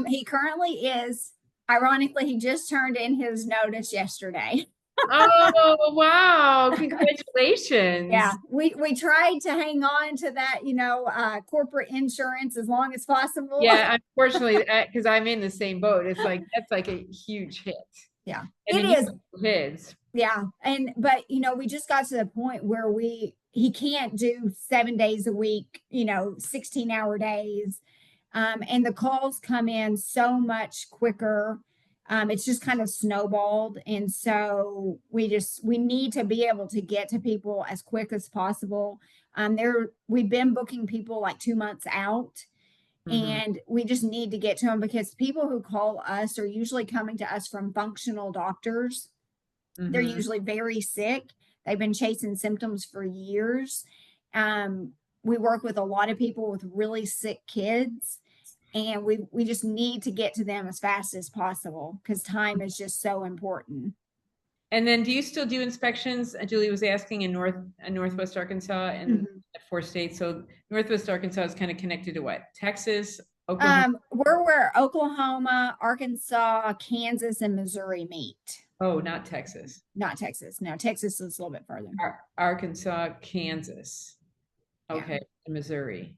He currently is. Ironically, he just turned in his notice yesterday. Oh, wow. Congratulations. Yeah, we tried to hang on to that, corporate insurance as long as possible. Yeah, unfortunately, because I'm in the same boat. It's like that's like a huge hit. Yeah, And it then you is. have kids. Yeah, but we just got to the point where he can't do 7 days a week, 16-hour days. And the calls come in so much quicker. It's just kind of snowballed. And so we need to be able to get to people as quick as possible. We've been booking people like 2 months out, Mhm, and we just need to get to them because people who call us are usually coming to us from functional doctors. They're mhm. usually very sick. They've been chasing symptoms for years. We work with a lot of people with really sick kids, and we just need to get to them as fast as possible because time is just so important. And then do you still do inspections? Julie was asking in Northwest Arkansas and Mhm. 4 states. So Northwest Arkansas is kind of connected to what? Texas, Oklahoma. We're where Oklahoma, Arkansas, Kansas, and Missouri meet. Oh, not Texas. Not Texas. No, Texas is a little bit further. Arkansas, Kansas. Yeah. Okay, Missouri.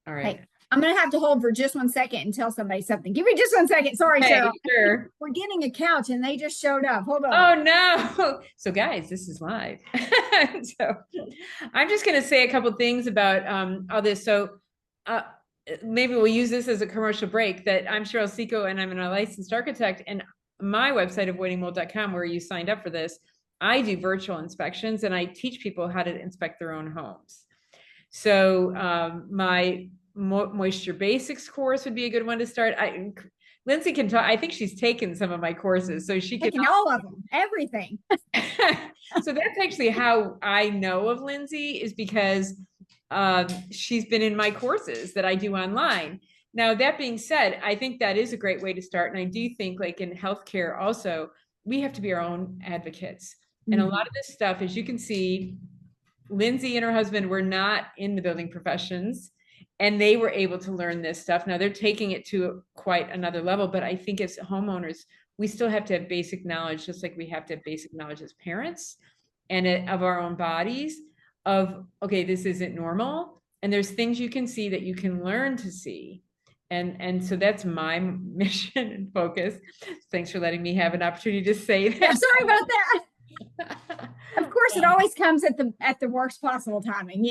All right. Hey, I'm gonna have to hold for just 1 second and tell somebody something. Give me just 1 second. Sorry, Hey, Cheryl. sure. We're getting a couch and they just showed up. Hold on. Oh no. So guys, this is live. So I'm just going to say a couple things about all this. So uh, maybe we'll use this as a commercial break that I'm Cheryl Ciecko and I'm a licensed architect, and my website avoidingmold.com, where you signed up for this, I do virtual inspections and I teach people how to inspect their own homes. So my moisture basics course would be a good one to start. Lindsay can talk. I think she's taken some of my courses, so she can. Taking all of them, everything. So that's actually how I know of Lindsay, is because she's been in my courses that I do online. Now, that being said, I think that is a great way to start. And I do think, like in healthcare, also, we have to be our own advocates. And a Mhm. lot of this stuff, as you can see, Lindsay and her husband were not in the building professions, and they were able to learn this stuff. Now they're taking it to quite another level, but I think as homeowners, we still have to have basic knowledge, just like we have to have basic knowledge as parents and of our own bodies of, okay, this isn't normal. And there's things you can see that you can learn to see. And so that's my mission and focus. Thanks for letting me have an opportunity to say Yeah, that. sorry about that. Of course, it always comes at the worst possible timing.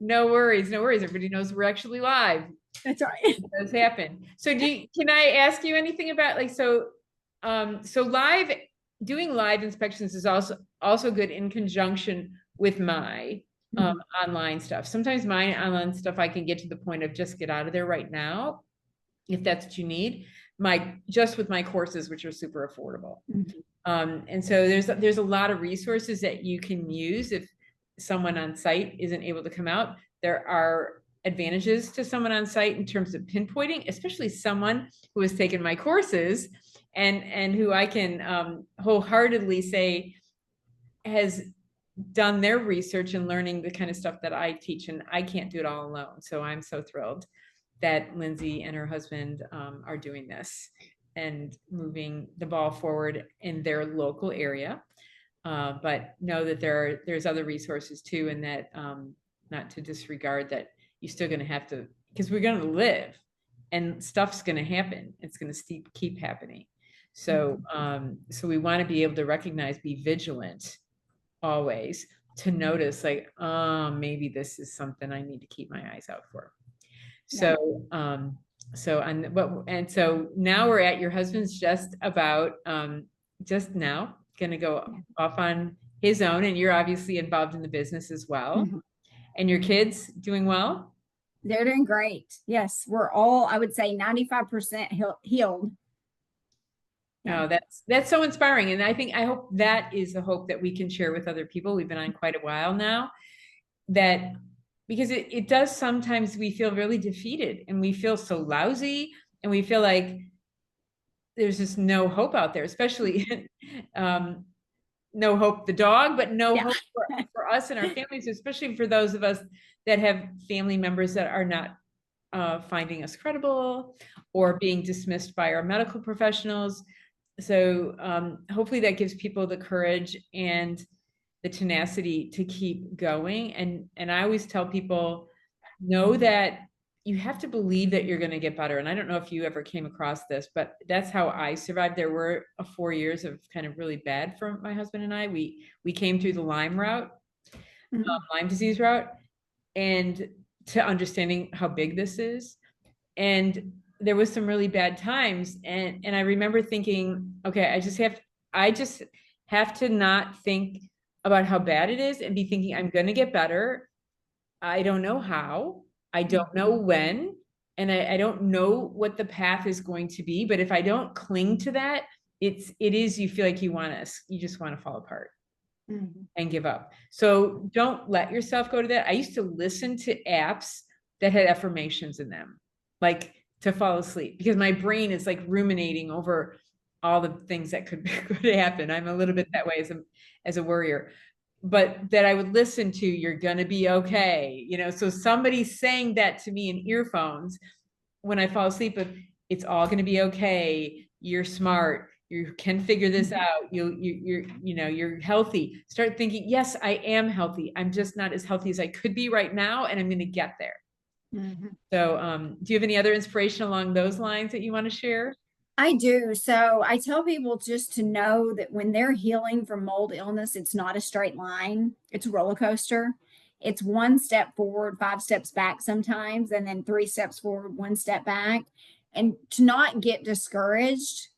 No worries, no worries. Everybody knows we're actually live. That's right. It does happen. So can I ask you anything about, like, so live, doing live inspections is also good in conjunction with my online stuff. Sometimes my online stuff, I can get to the point of just get out of there right now, if that's what you need. Just with my courses, which are super affordable. And so there's a lot of resources that you can use if someone on site isn't able to come out. There are advantages to someone on site in terms of pinpointing, especially someone who has taken my courses and who I can wholeheartedly say has done their research and learning the kind of stuff that I teach, and I can't do it all alone. So I'm so thrilled that Lindsay and her husband are doing this and moving the ball forward in their local area. But know that there's other resources too, and that not to disregard that you're still going to have to, because we're going to live and stuff's going to happen. It's going to keep happening. So, so we want to be able to recognize, be vigilant always, to notice like, maybe this is something I need to keep my eyes out for. So, so now we're at your husband's just now going to go off on his own, and you're obviously involved in the business as well. And your kids doing well? They're doing great. Yes, we're all, I would say 95% healed. Oh, that's so inspiring. And I hope that is a hope that we can share with other people. We've been on quite a while now, that because it does sometimes we feel really defeated and we feel so lousy and we feel like there's just no hope out there, especially no hope the dog, but no hope for us and our families, especially for those of us that have family members that are not finding us credible or being dismissed by our medical professionals. So hopefully that gives people the courage and the tenacity to keep going. And I always tell people, know that you have to believe that you're going to get better. And I don't know if you ever came across this, but that's how I survived. There were 4 years of kind of really bad for my husband and I. We came through the Lyme disease route, and to understanding how big this is. And there was some really bad times. And I remember thinking, okay, I just have to not think about how bad it is and be thinking I'm going to get better. I don't know how, I don't know when, and I don't know what the path is going to be. But if I don't cling to that, you feel like you just want to fall apart and give up. So don't let yourself go to that. I used to listen to apps that had affirmations in them, like to fall asleep, because my brain is like ruminating over all the things that could happen. I'm a little bit that way as a worrier, but that I would listen to, you're going to be okay. So somebody's saying that to me in earphones when I fall asleep, but it's all going to be okay. You're smart. You can figure this out. You're healthy. Start thinking, yes, I am healthy. I'm just not as healthy as I could be right now. And I'm going to get there. So do you have any other inspiration along those lines that you want to share? I do. So I tell people just to know that when they're healing from mold illness, it's not a straight line. It's a roller coaster. It's 1 step forward, 5 steps back sometimes, and then 3 steps forward, 1 step back. And to not get discouraged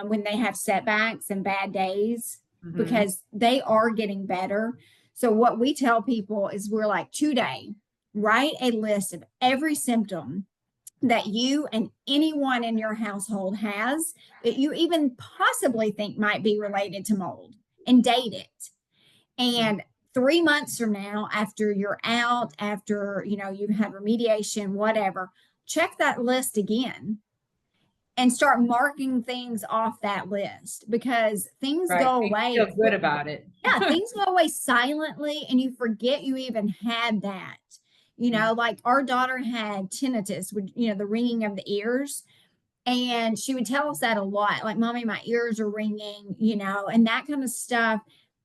when they have setbacks and bad days, because they are getting better. So what we tell people is we're like, today, write a list of every symptom that you and anyone in your household has that you even possibly think might be related to mold, and date it. And 3 months from now, after you're out, after you've had remediation, whatever, check that list again and start marking things off that list, because things go away. Feel good about it. Yeah, things go away silently and you forget you even had that. Like our daughter had tinnitus, the ringing of the ears. And she would tell us that a lot, like, Mommy, my ears are ringing, and that kind of stuff.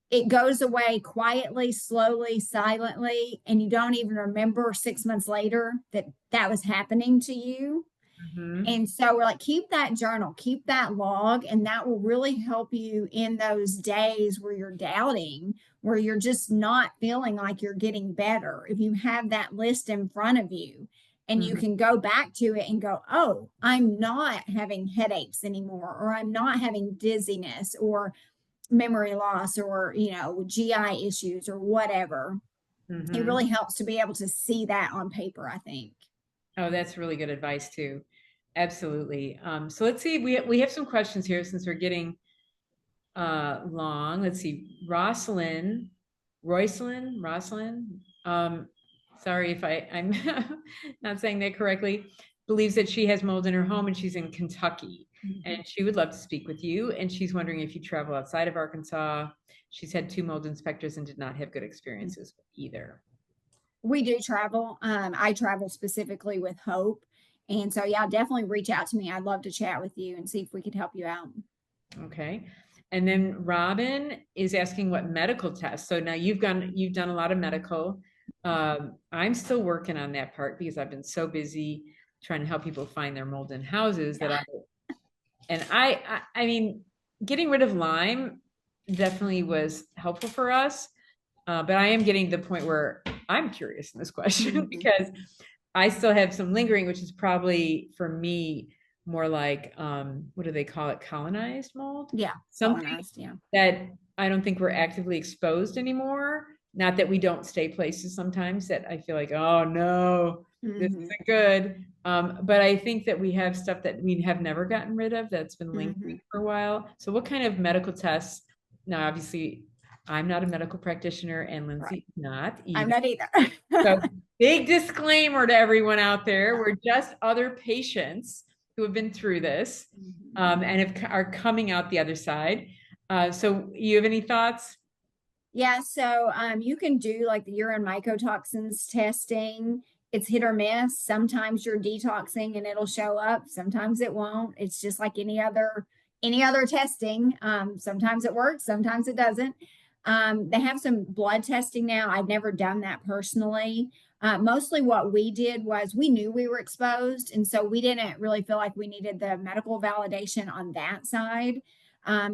It goes away quietly, slowly, silently, and you don't even remember 6 months later that was happening to you. And so we're like, keep that journal, keep that log, and that will really help you in those days where you're doubting, where you're just not feeling like you're getting better. If you have that list in front of you and you can go back to it and go, oh, I'm not having headaches anymore, or I'm not having dizziness, or memory loss or, GI issues or whatever. It Hmm. really helps to be able to see that on paper, I think. Oh, that's really good advice too. Absolutely. So let's see. We have some questions here since we're getting long. Let's see. Rosalind. Sorry if I'm not saying that correctly. Believes that she has mold in her home and she's in Kentucky. Mhm. And she would love to speak with you. And she's wondering if you travel outside of Arkansas. She's had 2 mold inspectors and did not have good experiences with either. We do travel. I travel specifically with Hope. And so, yeah, definitely reach out to me. I'd love to chat with you and see if we could help you out. Okay. And then Robin is asking what medical tests. So now you've done a lot of medical. I'm still working on that part because I've been so busy trying to help people find their mold in houses that I mean, getting rid of Lyme definitely was helpful for us. But I am getting to the point where I'm curious in this question Mhm. because I still have some lingering, which is probably for me more like what do they call it? Colonized mold. Yeah, Something colonized. Yeah. that I don't think we're actively exposed anymore. Not that we don't stay places sometimes that I feel like, oh no, this Hmm. isn't good. But I think that we have stuff that we have never gotten rid of that's been Hmm. lingering for a while. So what kind of medical tests? Now, obviously, I'm not a medical practitioner and Right. Lindsay is not I'm either. not either. So big disclaimer to everyone out there. We're just other patients who have been through this Mhm. and are coming out the other side. So you have any thoughts? Yeah, so you can do like the urine mycotoxins testing. It's hit or miss. Sometimes you're detoxing and it'll show up. Sometimes it won't. It's just like any other testing. Sometimes it works, sometimes it doesn't. They have some blood testing now. I've never done that personally. Mostly what we did was we knew we were exposed, and so we didn't really feel like we needed the medical validation on that side.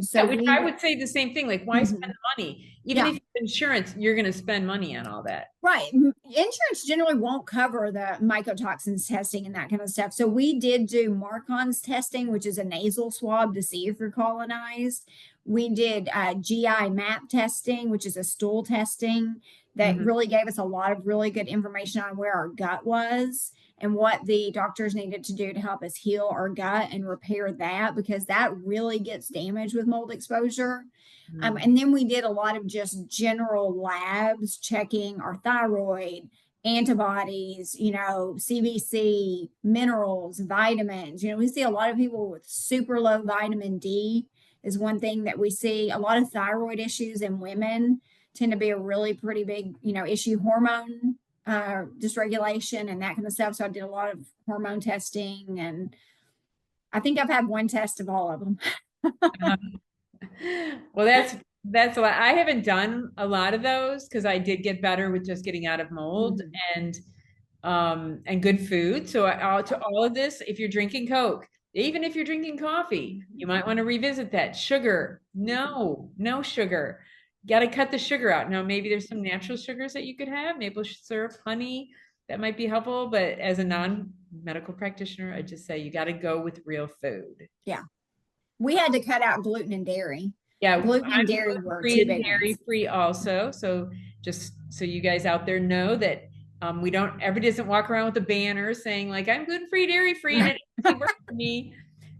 So Yeah, which we I would say the same thing. Like, why spend Mhm. the money? Even Yeah. if you have insurance, you're going to spend money on all that. Right. Insurance generally won't cover the mycotoxins testing and that kind of stuff. So we did do Marcon's testing, which is a nasal swab to see if you're colonized. We did GI map testing, which is a stool testing that Mhm. really gave us a lot of really good information on where our gut was and what the doctors needed to do to help us heal our gut and repair that because that really gets damaged with mold exposure. Mhm. And then we did a lot of just general labs checking our thyroid, antibodies, CBC, minerals, vitamins. We see a lot of people with super low vitamin D is one thing that we see. A lot of thyroid issues in women tend to be a really pretty big, issue. Hormone dysregulation and that kind of stuff. So I did a lot of hormone testing, and I think I've had one test of all of them. Well, that's a lot. I haven't done a lot of those because I did get better with just getting out of mold Mhm. and good food. So to all of this, if you're drinking Coke, even if you're drinking coffee, you might want to revisit that. Sugar, no sugar. Got to cut the sugar out. Now, maybe there's some natural sugars that you could have, maple syrup, honey, that might be helpful. But as a non-medical practitioner, I just say you got to go with real food. Yeah. We had to cut out gluten and dairy. Yeah, I'm Gluten and dairy were gluten-free two and big ones. dairy-free also. So just so you guys out there know that we don't everybody doesn't walk around with a banner saying like I'm gluten-free, dairy-free, and it actually works for me.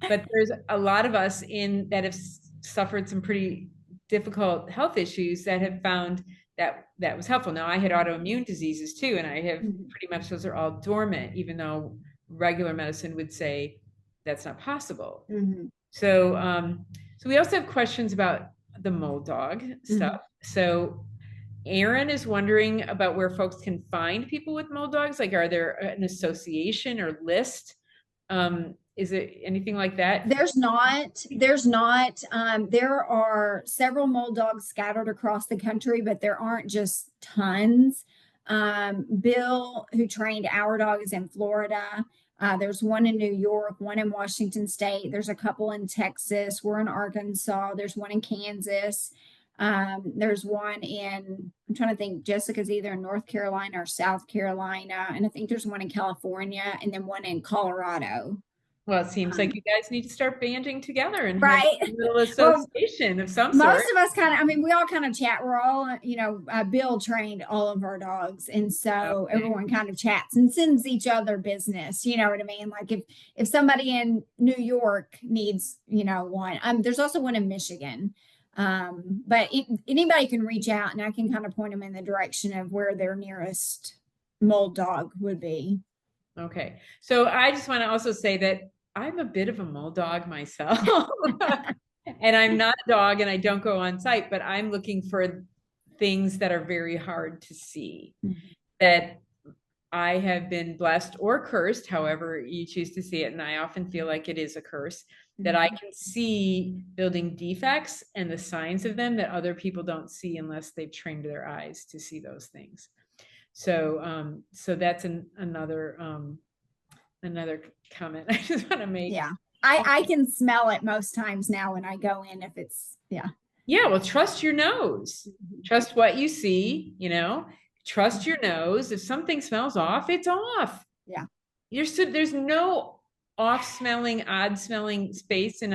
But there's a lot of us in that have suffered some pretty difficult health issues that have found that was helpful. Now I had autoimmune diseases too, and I have Mhm. pretty much those are all dormant, even though regular medicine would say that's not possible. Mhm. So, so we also have questions about the mold dog Mhm. stuff. So, Aaron is wondering about where folks can find people with mold dogs. Like, are there an association or list? Is it anything like that? There are several mold dogs scattered across the country, but there aren't just tons. Bill, who trained our dog, is in Florida. There's one in New York, one in Washington State. There's a couple in Texas. We're in Arkansas. There's one in Kansas. There's one I'm trying to think, Jessica's either in North Carolina or South Carolina. And I think there's one in California and then one in Colorado. Well, it seems like Um, you guys need to start banding together and have right. a little Well, association of some most sort. of us kind of, I mean, we all kind of chat. We're all, Bill trained all of our dogs. And so Okay. everyone kind of chats and sends each other business. You know what I mean? Like if somebody in New York needs, one, there's also one in Michigan. But anybody can reach out and I can kind of point them in the direction of where their nearest mold dog would be. Okay. So I just want to also say that I'm a bit of a mole dog myself. And I'm not a dog and I don't go on site, but I'm looking for things that are very hard to see. Mhm. That I have been blessed or cursed, however you choose to see it. And I often feel like it is a curse that I can see building defects and the signs of them that other people don't see unless they've trained their eyes to see those things. So that's another comment I just want to make. Yeah. I can smell it most times now when I go in if it's, yeah. Yeah, well, trust your nose. Mhm. Trust what you see, trust your nose. If something smells off, it's off. Yeah. There's no off smelling, odd smelling space in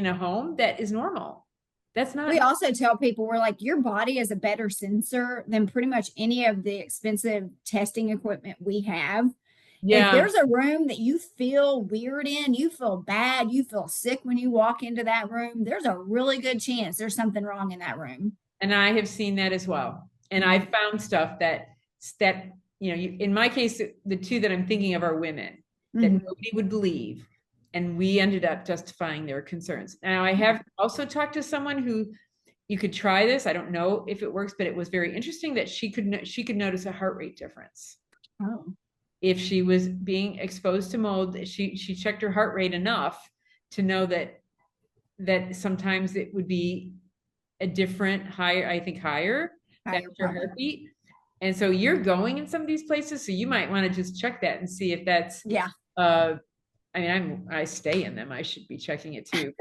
a home that is normal. That's We not. also tell people we're like, your body is a better sensor than pretty much any of the expensive testing equipment we have. If Yeah. there's a room that you feel weird in, you feel bad, you feel sick when you walk into that room, there's a really good chance there's something wrong in that room. And I have seen that as well. And I Mhm. found stuff that in my case, the two that I'm thinking of are women that Mhm. nobody would believe, and we ended up justifying their concerns. Now, I have also talked to someone who you could try this. I don't know if it works, but it was very interesting that she could notice a heart rate difference Oh, if she was being exposed to mold. She checked her heart rate enough to know that sometimes it would be a different higher, I think higher higher faster probably. heartbeat. And so you're going in some of these places, so you might want to just check that and see if that's Yeah. uh I mean, I stay in them. I should be checking it too.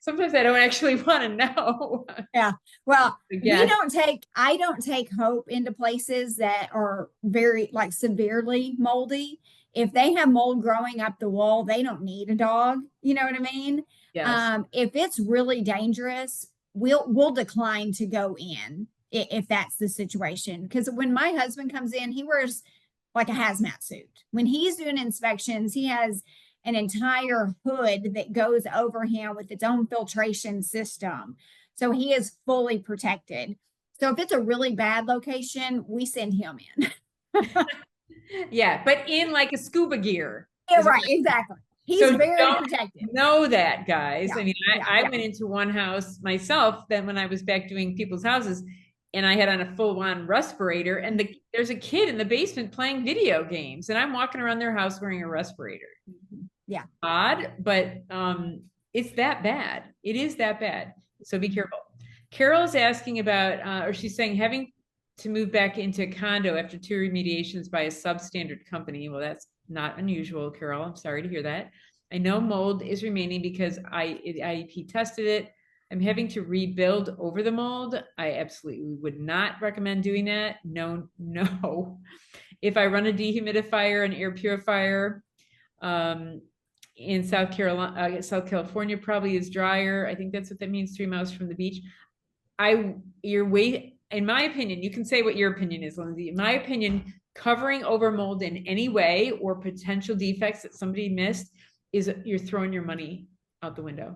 Sometimes I don't actually want to know. Yeah. Well, Yes. I don't take hope into places that are very like severely moldy. If they have mold growing up the wall, they don't need a dog. You know what I mean? Yes. If it's really dangerous, we'll decline to go in if that's the situation. Because when my husband comes in, he wears like a hazmat suit. When he's doing inspections, he has an entire hood that goes over him with its own filtration system. So he is fully protected. So if it's a really bad location, we send him in. Yeah, but in like a scuba gear Yeah, is what right, exactly. He's so very don't protected. know that, guys. Yeah, I mean, yeah, I went into one house myself then when I was back doing people's houses, and I had on a full-on respirator, and there's a kid in the basement playing video games, and I'm walking around their house wearing a respirator. yeah. Odd, but it's that bad. It is that bad. So be careful. Carol's asking about, or she's saying having to move back into a condo after two remediations by a substandard company. Well, that's not unusual, Carol. I'm sorry to hear that. I know mold is remaining because IEP tested it. I'm having to rebuild over the mold. I absolutely would not recommend doing that. No, no. If I run a dehumidifier and air purifier, um, in South California probably is drier. I think that's what that means, 3 miles from the beach. Your weight, in my opinion, you can say what your opinion is, Lindsay. In my opinion, covering over mold in any way or potential defects that somebody missed is you're throwing your money out the window.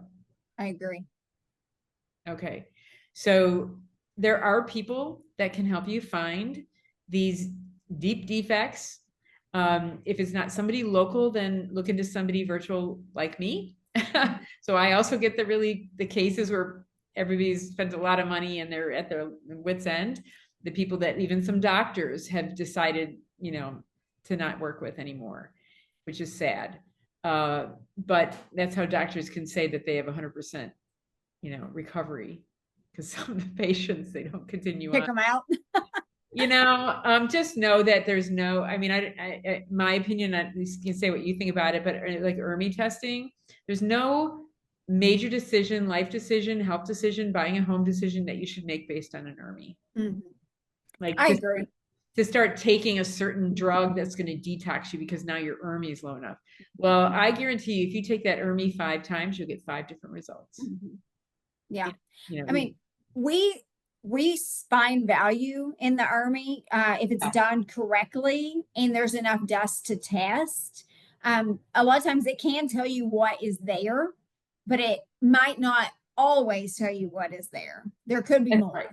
I agree. Okay. So there are people that can help you find these deep defects. If it's not somebody local, then look into somebody virtual like me. So I also get the cases where everybody spends a lot of money and they're at their wits' end. The people that even some doctors have decided, to not work with anymore, which is sad. But that's how doctors can say that they have 100% recovery, because some of the patients, they don't continue Pick on. them out. Just know that there's no, I mean, my opinion, at least you can say what you think about it, but like ERMI testing, there's no major decision, life decision, health decision, buying a home decision that you should make based on an ERMI. Mhm. Like I just agree. to start taking a certain drug that's going to detox you because now your ERMI is low enough. Well, I guarantee you, if you take that ERMI 5 times, you'll get 5 different results. Yeah. You know, I mean, we find value in the ERMI if it's done correctly and there's enough dust to test. A lot of times it can tell you what is there, but it might not always tell you what is there. There could be more. Right.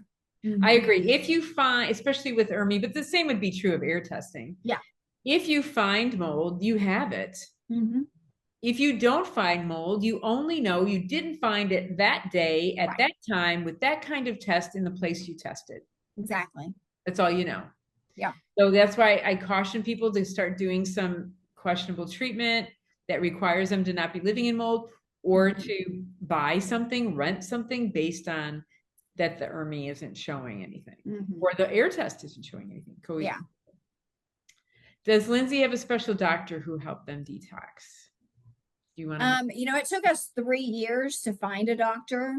I agree. If you find, especially with ERMI, but the same would be true of air testing. Yeah. If you find mold, you have it. If you don't find mold, you only know you didn't find it that day at that time with that kind of test in the place you tested. Exactly. That's all you know. Yeah. So that's why I caution people to start doing some questionable treatment that requires them to not be living in mold, or to buy something, rent something based on that the ERMI isn't showing anything, or the air test isn't showing anything. Yeah. Does Lindsay have a special doctor who helped them detox? Do you want to? You know, it took us 3 years to find a doctor.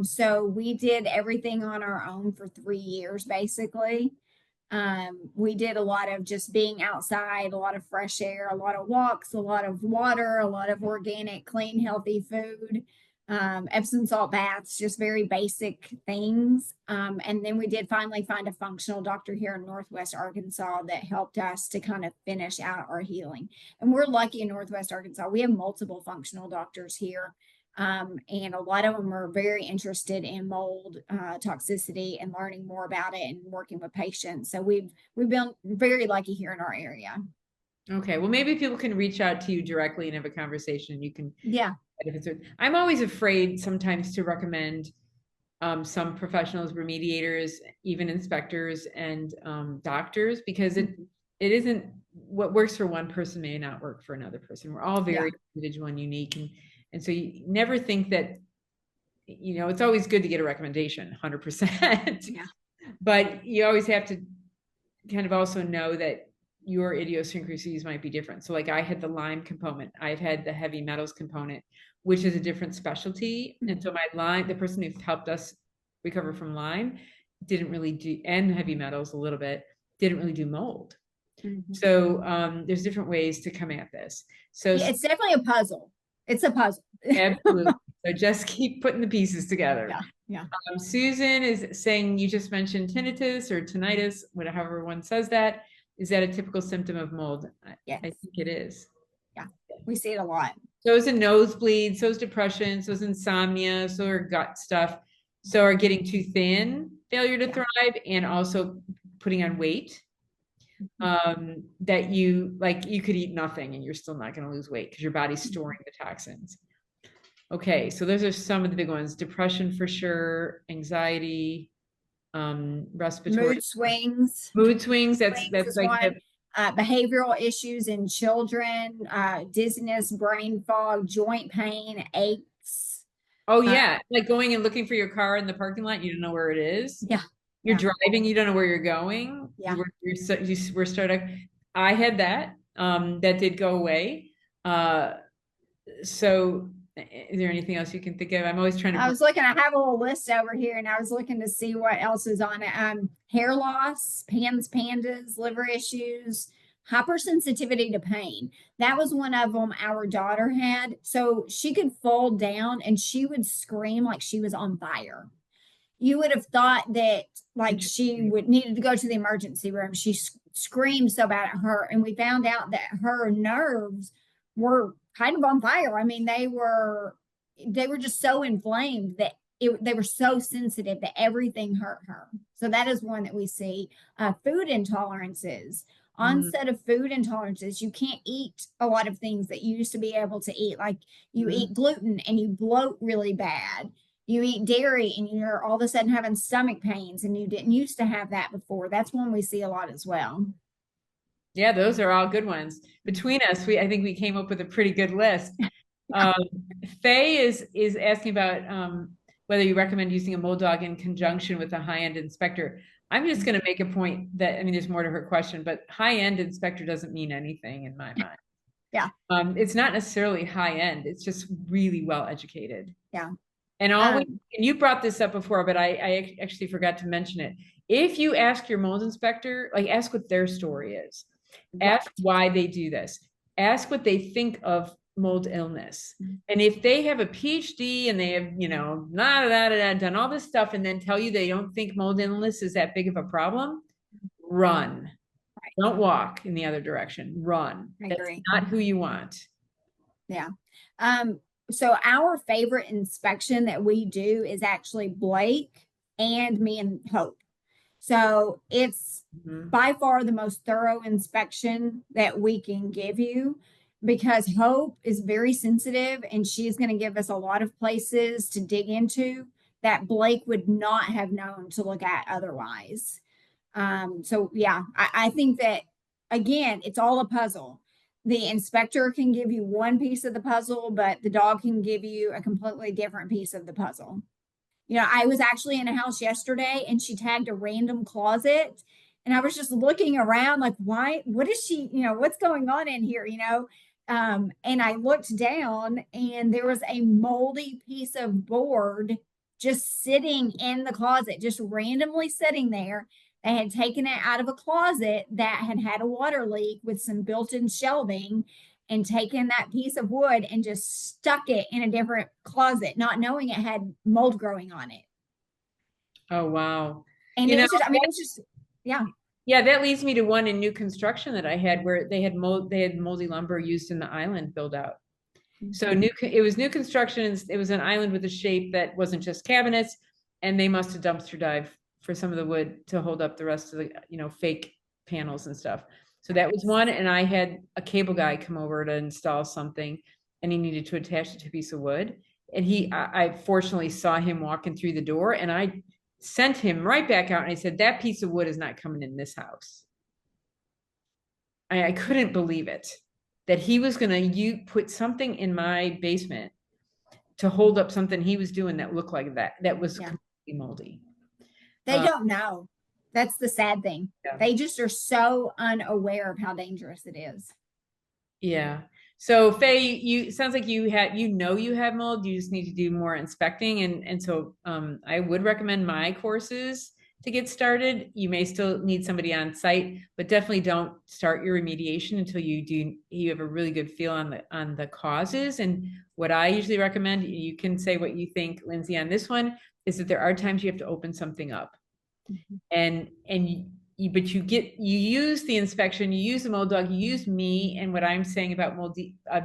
So we did everything on our own for 3 years, basically. We did a lot of just being outside, a lot of fresh air, a lot of walks, a lot of water, a lot of organic, clean, healthy food, Epsom salt baths, just very basic things. And then we did finally find a functional doctor here in Northwest Arkansas that helped us to kind of finish out our healing. And we're lucky in Northwest Arkansas. We have multiple functional doctors here. And a lot of them are very interested in mold toxicity and learning more about it and working with patients. So we've been very lucky here in our area. Okay, well, maybe people can reach out to you directly and have a conversation. You can, yeah. I'm always afraid sometimes to recommend some professionals, remediators, even inspectors and doctors, because it isn't what works for one person may not work for another person. We're all very individual and unique, and so you never think that, you know, it's always good to get a recommendation, 100%. Yeah. But you always have to kind of also know that your idiosyncrasies might be different. So like I had the Lyme component, I've had the heavy metals component, which is a different specialty. And so my Lyme, the person who helped us recover from Lyme didn't really do, and heavy metals a little bit, didn't really do mold. So there's different ways to come at this. So yeah, it's definitely a puzzle. It's a puzzle. Absolutely. So just keep putting the pieces together. Yeah. Susan is saying, you just mentioned tinnitus or tinnitus, whatever one says that. Is that a typical symptom of mold? Yes. I think it is. Yeah, we see it a lot. So is a nosebleed, so is depression, so is insomnia, so are gut stuff, so are getting too thin, failure to thrive, and also putting on weight. That you could eat nothing and you're still not going to lose weight because your body's storing the toxins. Okay, so those are some of the big ones: depression for sure, anxiety, respiratory, mood swings. That's like one. Behavioral issues in children, dizziness, brain fog, joint pain, aches. Oh yeah, like going and looking for your car in the parking lot, you don't know where it is. Yeah. You're driving, you don't know where you're going. Yeah. We're starting. I had that. That did go away. So is there anything else you can think of? I'm always trying to. I was looking, I have a little list over here and I was looking to see what else is on it. Hair loss, pandas, liver issues, hypersensitivity to pain. That was one of them our daughter had. So she could fall down and she would scream like she was on fire. You would have thought that like she would needed to go to the emergency room. She screamed so bad at her, and we found out that her nerves were kind of on fire. I mean, they were just so inflamed that they were so sensitive that everything hurt her. So that is one that we see. Food intolerances, onset of food intolerances. You can't eat a lot of things that you used to be able to eat. Like you eat gluten and you bloat really bad. You eat dairy and you're all of a sudden having stomach pains and you didn't used to have that before. That's one we see a lot as well. Yeah, those are all good ones. Between us, I think we came up with a pretty good list. Faye is asking about whether you recommend using a mold dog in conjunction with a high-end inspector. I'm just going to make a point that, I mean, there's more to her question, but high-end inspector doesn't mean anything in my mind. Yeah. It's not necessarily high-end. It's just really well educated. Yeah. And always, Um, and you brought this up before, but I actually forgot to mention it. If you ask your mold inspector, like ask what their story is, ask right. why they do this, ask what they think of mold illness. And if they have a PhD and they have, done all this stuff and then tell you they don't think mold illness is that big of a problem, run. Right. Don't walk in the other direction. Run. I That's agree. not who you want. Yeah. Um, so our favorite inspection that we do is actually Blake and me and Hope. So it's Mhm. by far the most thorough inspection that we can give you because Hope is very sensitive and she's going to give us a lot of places to dig into that Blake would not have known to look at otherwise. So yeah, I think that again, it's all a puzzle. The inspector can give you one piece of the puzzle, but the dog can give you a completely different piece of the puzzle. I was actually in a house yesterday and she tagged a random closet. And I was just looking around like, why? What is she? What's going on in here? And I looked down and there was a moldy piece of board just sitting in the closet, just randomly sitting there. They had taken it out of a closet that had had a water leak with some built in shelving and taken that piece of wood and just stuck it in a different closet, not knowing it had mold growing on it. Oh, wow. And You it know, was just, I mean, it was just, yeah. yeah, that leads me to one in new construction that I had where they had moldy lumber used in the island build out. So it was new construction. It was an island with a shape that wasn't just cabinets, and they must have dumpster dive for some of the wood to hold up the rest of the, fake panels and stuff. So that was one, and I had a cable guy come over to install something, and he needed to attach it to a piece of wood. And I fortunately saw him walking through the door, and I sent him right back out, and I said, "That piece of wood is not coming in this house." I couldn't believe it that he was going to you put something in my basement to hold up something he was doing that looked like that was Yeah. completely moldy. They don't know. That's the sad thing. Yeah. They just are so unaware of how dangerous it is. Yeah. So Faye, you sounds like you have mold. You just need to do more inspecting, and so I would recommend my courses to get started. You may still need somebody on site, but definitely don't start your remediation until you have a really good feel on the causes. And what I usually recommend, you can say what you think, Lindsay, on this one, is that there are times you have to open something up. And but you use the inspection, you use the mold dog, you use me and what I'm saying about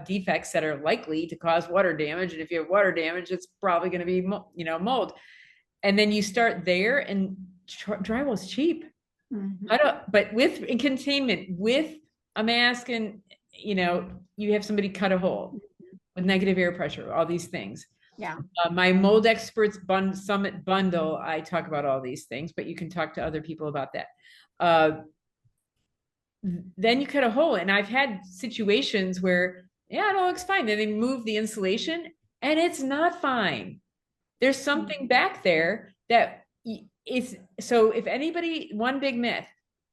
defects that are likely to cause water damage. And if you have water damage, it's probably going to be mold. And then you start there, and drywall is cheap. But with in containment, with a mask, and you have somebody cut a hole with negative air pressure, all these things. Yeah. My mold experts summit bundle, I talk about all these things, but you can talk to other people about that. Then you cut a hole, and I've had situations where it all looks fine. Then they move the insulation, and it's not fine. There's something back there that is. So if anybody, one big myth,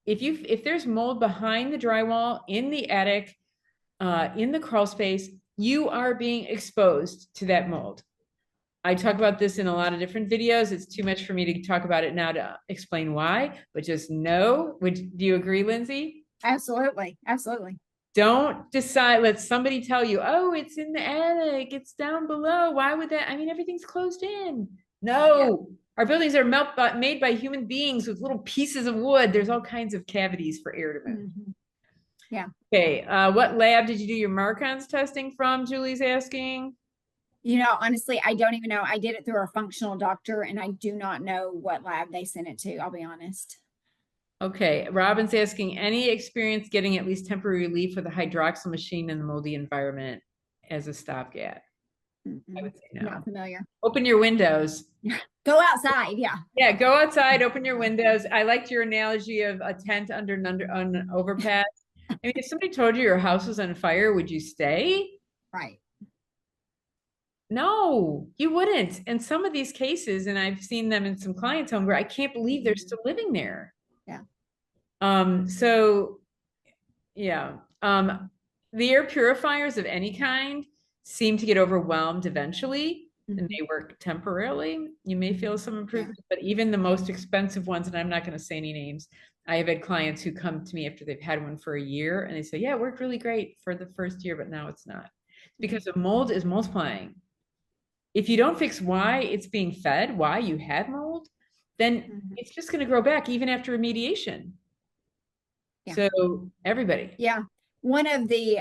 if there's mold behind the drywall, in the attic, in the crawl space, you are being exposed to that mold. I talk about this in a lot of different videos. It's too much for me to talk about it now to explain why, but just know. Do you agree, Lindsay? Absolutely. Absolutely. Don't decide, let somebody tell you, oh, it's in the attic, it's down below. Why would that? I mean, everything's closed in. No, our buildings are made by human beings with little pieces of wood. There's all kinds of cavities for air to move. Yeah. Okay, what lab did you do your Marcons testing from? Julie's asking. Honestly, I don't even know. I did it through our functional doctor, and I do not know what lab they sent it to. I'll be honest. Okay, Robin's asking, any experience getting at least temporary relief with a hydroxyl machine in the moldy environment as a stopgap? I would say no. Not familiar. Open your windows. Go outside. Yeah. Yeah, go outside, open your windows. I liked your analogy of a tent under an overpass. I mean, if somebody told you your house was on fire, would you stay? Right. No, you wouldn't. And some of these cases, and I've seen them in some clients' home where I can't believe they're still living there. Yeah. So yeah. The air purifiers of any kind seem to get overwhelmed eventually. and Mhm. they work temporarily, you may feel some improvement, but even the most expensive ones, and I'm not going to say any names, I have had clients who come to me after they've had one for a year and they say, yeah, it worked really great for the first year, but now it's not. Because the mold is multiplying. If you don't fix why it's being fed, why you had mold, then Mhm. it's just going to grow back even after remediation. Yeah. So everybody. Yeah. One of the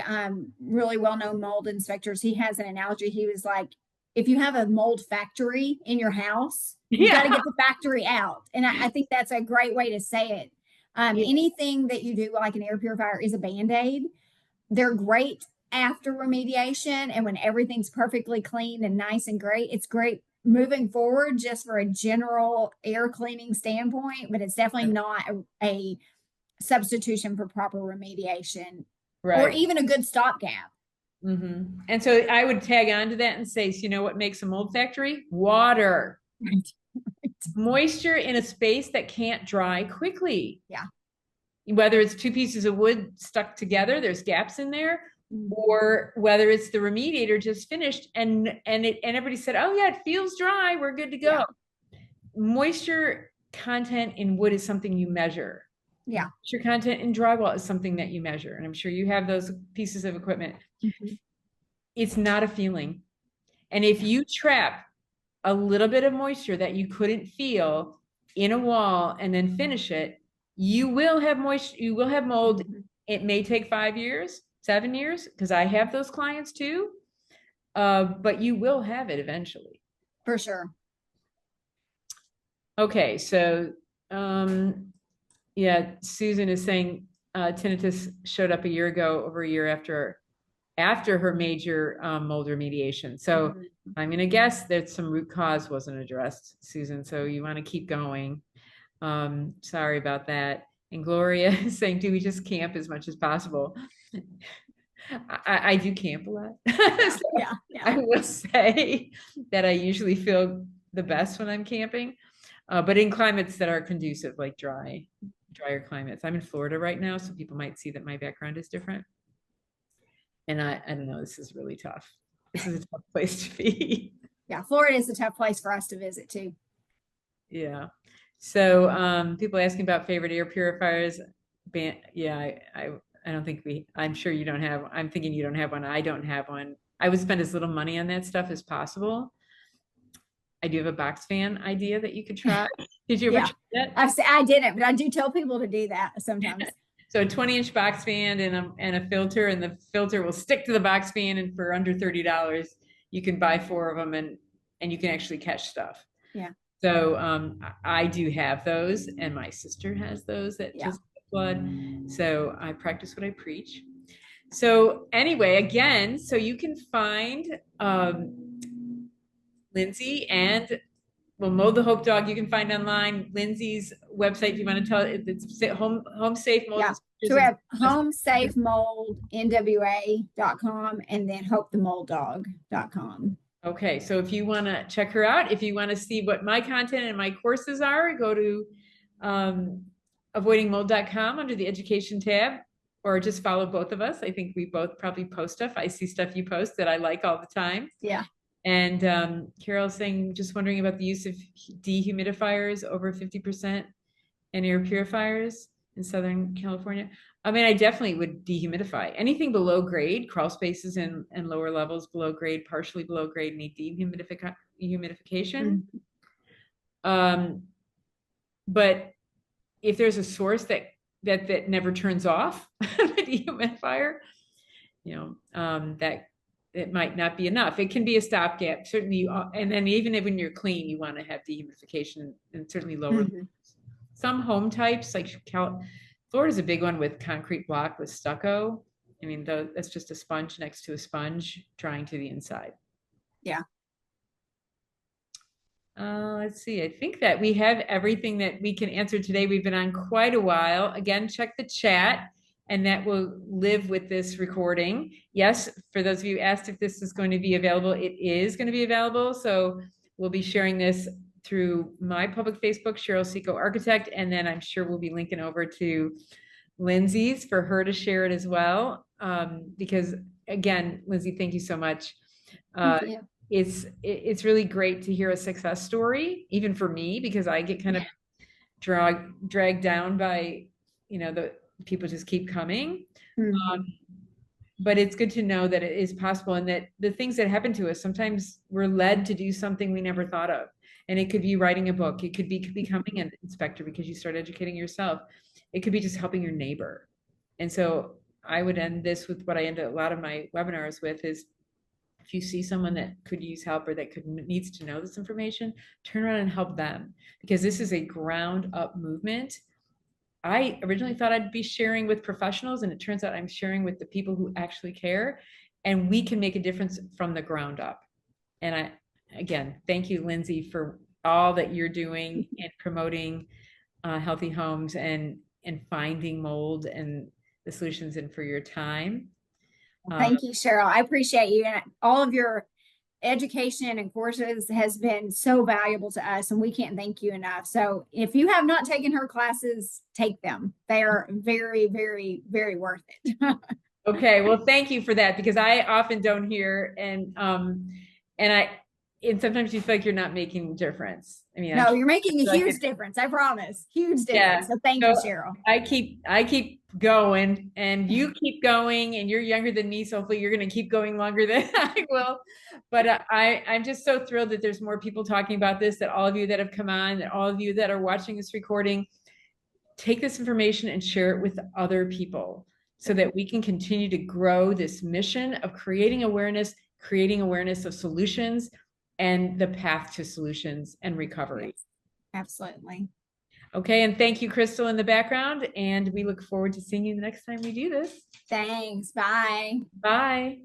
really well-known mold inspectors, he has an analogy. He was like, if you have a mold factory in your house, you've got to Yeah. get the factory out. And I think that's a great way to say it. Yeah. Anything that you do, like an air purifier, is a band-aid. They're great after remediation and when everything's perfectly clean and nice and great. It's great moving forward just for a general air cleaning standpoint, but it's definitely not a substitution for proper remediation or Right. even a good stopgap. And so I would tag on to that and say, so you know what makes a mold factory? Water. Right. Moisture in a space that can't dry quickly. Yeah. Whether it's two pieces of wood stuck together, there's gaps in there, Mhm. or whether it's the remediator just finished and everybody said, oh yeah, it feels dry, we're good to go. Yeah. Moisture content in wood is something you measure. Yeah. Moisture content in drywall is something that you measure. And I'm sure you have those pieces of equipment. Mhm. It's not a feeling. And if Yeah. you trap a little bit of moisture that you couldn't feel in a wall and then finish it, you will have moisture, you will have mold. Mhm. It may take 5 years, 7 years, because I have those clients too. But you will have it eventually. For sure. Okay, so yeah, Susan is saying tinnitus showed up a year ago, over a year after her major mold remediation. So Mhm. I'm going to guess that some root cause wasn't addressed, Susan. So you want to keep going. Sorry about that. And Gloria is saying, do we just camp as much as possible? I do camp a lot. Yeah. So Yeah. I Yeah. will say that I usually feel the best when I'm camping, but in climates that are conducive, like drier climates. I'm in Florida right now, so people might see that my background is different. And I don't know, this is really tough. This is a tough place to be. Yeah. Florida is a tough place for us to visit too. Yeah. So people asking about favorite air purifiers. Yeah, I don't think I'm sure you don't have, I'm thinking you don't have one. I don't have one. I would spend as little money on that stuff as possible. I do have a box fan idea that you could try. Did you ever Yeah. try that? I didn't, but I do tell people to do that sometimes. So a 20-inch box fan and a filter, and the filter will stick to the box fan, and for under $30, you can buy four of them and you can actually catch stuff. Yeah. So I do have those, and my sister has those that Yeah. just blood. So I practice what I preach. So anyway, again, so you can find Lindsay and well, Mold the Hope Dog you can find online. Lindsay's website, if you want to tell it, it's home safe mold. Yeah. So we have homesafemoldnwa.com and then hopethemoulddog.com. Okay, so if you want to check her out, if you want to see what my content and my courses are, go to avoidingmold.com under the education tab, or just follow both of us. I think we both probably post stuff. I see stuff you post that I like all the time. Yeah. And Carol's saying, just wondering about the use of dehumidifiers over 50% and air purifiers in Southern California. I mean, I definitely would dehumidify. Anything below grade, crawl spaces and lower levels below grade, partially below grade, need dehumidification. Mhm. But if there's a source that never turns off the dehumidifier, you know, that it might not be enough. It can be a stopgap, certainly. And then even if when you're clean, you want to have dehumidification and certainly lower. Mhm. Some home types, like Florida's a big one with concrete block with stucco. I mean, that's just a sponge next to a sponge drying to the inside. Yeah. Let's see. I think that we have everything that we can answer today. We've been on quite a while. Again, check the chat and that will live with this recording. Yes, for those of you who asked if this is going to be available, it is going to be available. So we'll be sharing this through my public Facebook, Cheryl Ciecko Architect, and then I'm sure we'll be linking over to Lindsay's for her to share it as well. Because again, Lindsay, thank you so much. Thank you. it's really great to hear a success story, even for me, because I get kind of dragged down by, the people just keep coming. Mhm. But it's good to know that it is possible, and that the things that happen to us, sometimes we're led to do something we never thought of. And it could be writing a book. It could be becoming an inspector because you start educating yourself. It could be just helping your neighbor. And so I would end this with what I end a lot of my webinars with is, if you see someone that could use help or that needs to know this information, turn around and help them, because this is a ground up movement. I originally thought I'd be sharing with professionals, and it turns out I'm sharing with the people who actually care, and we can make a difference from the ground up. And again, thank you, Lindsay, for all that you're doing in promoting healthy homes and finding mold and the solutions, and for your time. Thank you, Cheryl. I appreciate you, and all of your education and courses has been so valuable to us, and we can't thank you enough. So if you have not taken her classes, take them. They are very, very, very worth it. Okay, well, thank you for that, because I often don't hear, and I and sometimes you feel like you're not making a difference. I mean, I No, feel you're making a like huge it's, difference. I promise. Huge yeah. difference. So thank you, So Cheryl. I keep going, and you keep going, and you're younger than me, so hopefully you're going to keep going longer than I will. But I'm just so thrilled that there's more people talking about this, that all of you that have come on, that all of you that are watching this recording, take this information and share it with other people, so that we can continue to grow this mission of creating awareness of solutions and the path to solutions and recovery. Yes, absolutely. Okay, and thank you, Crystal, in the background, and we look forward to seeing you the next time we do this. Thanks. Bye. Bye.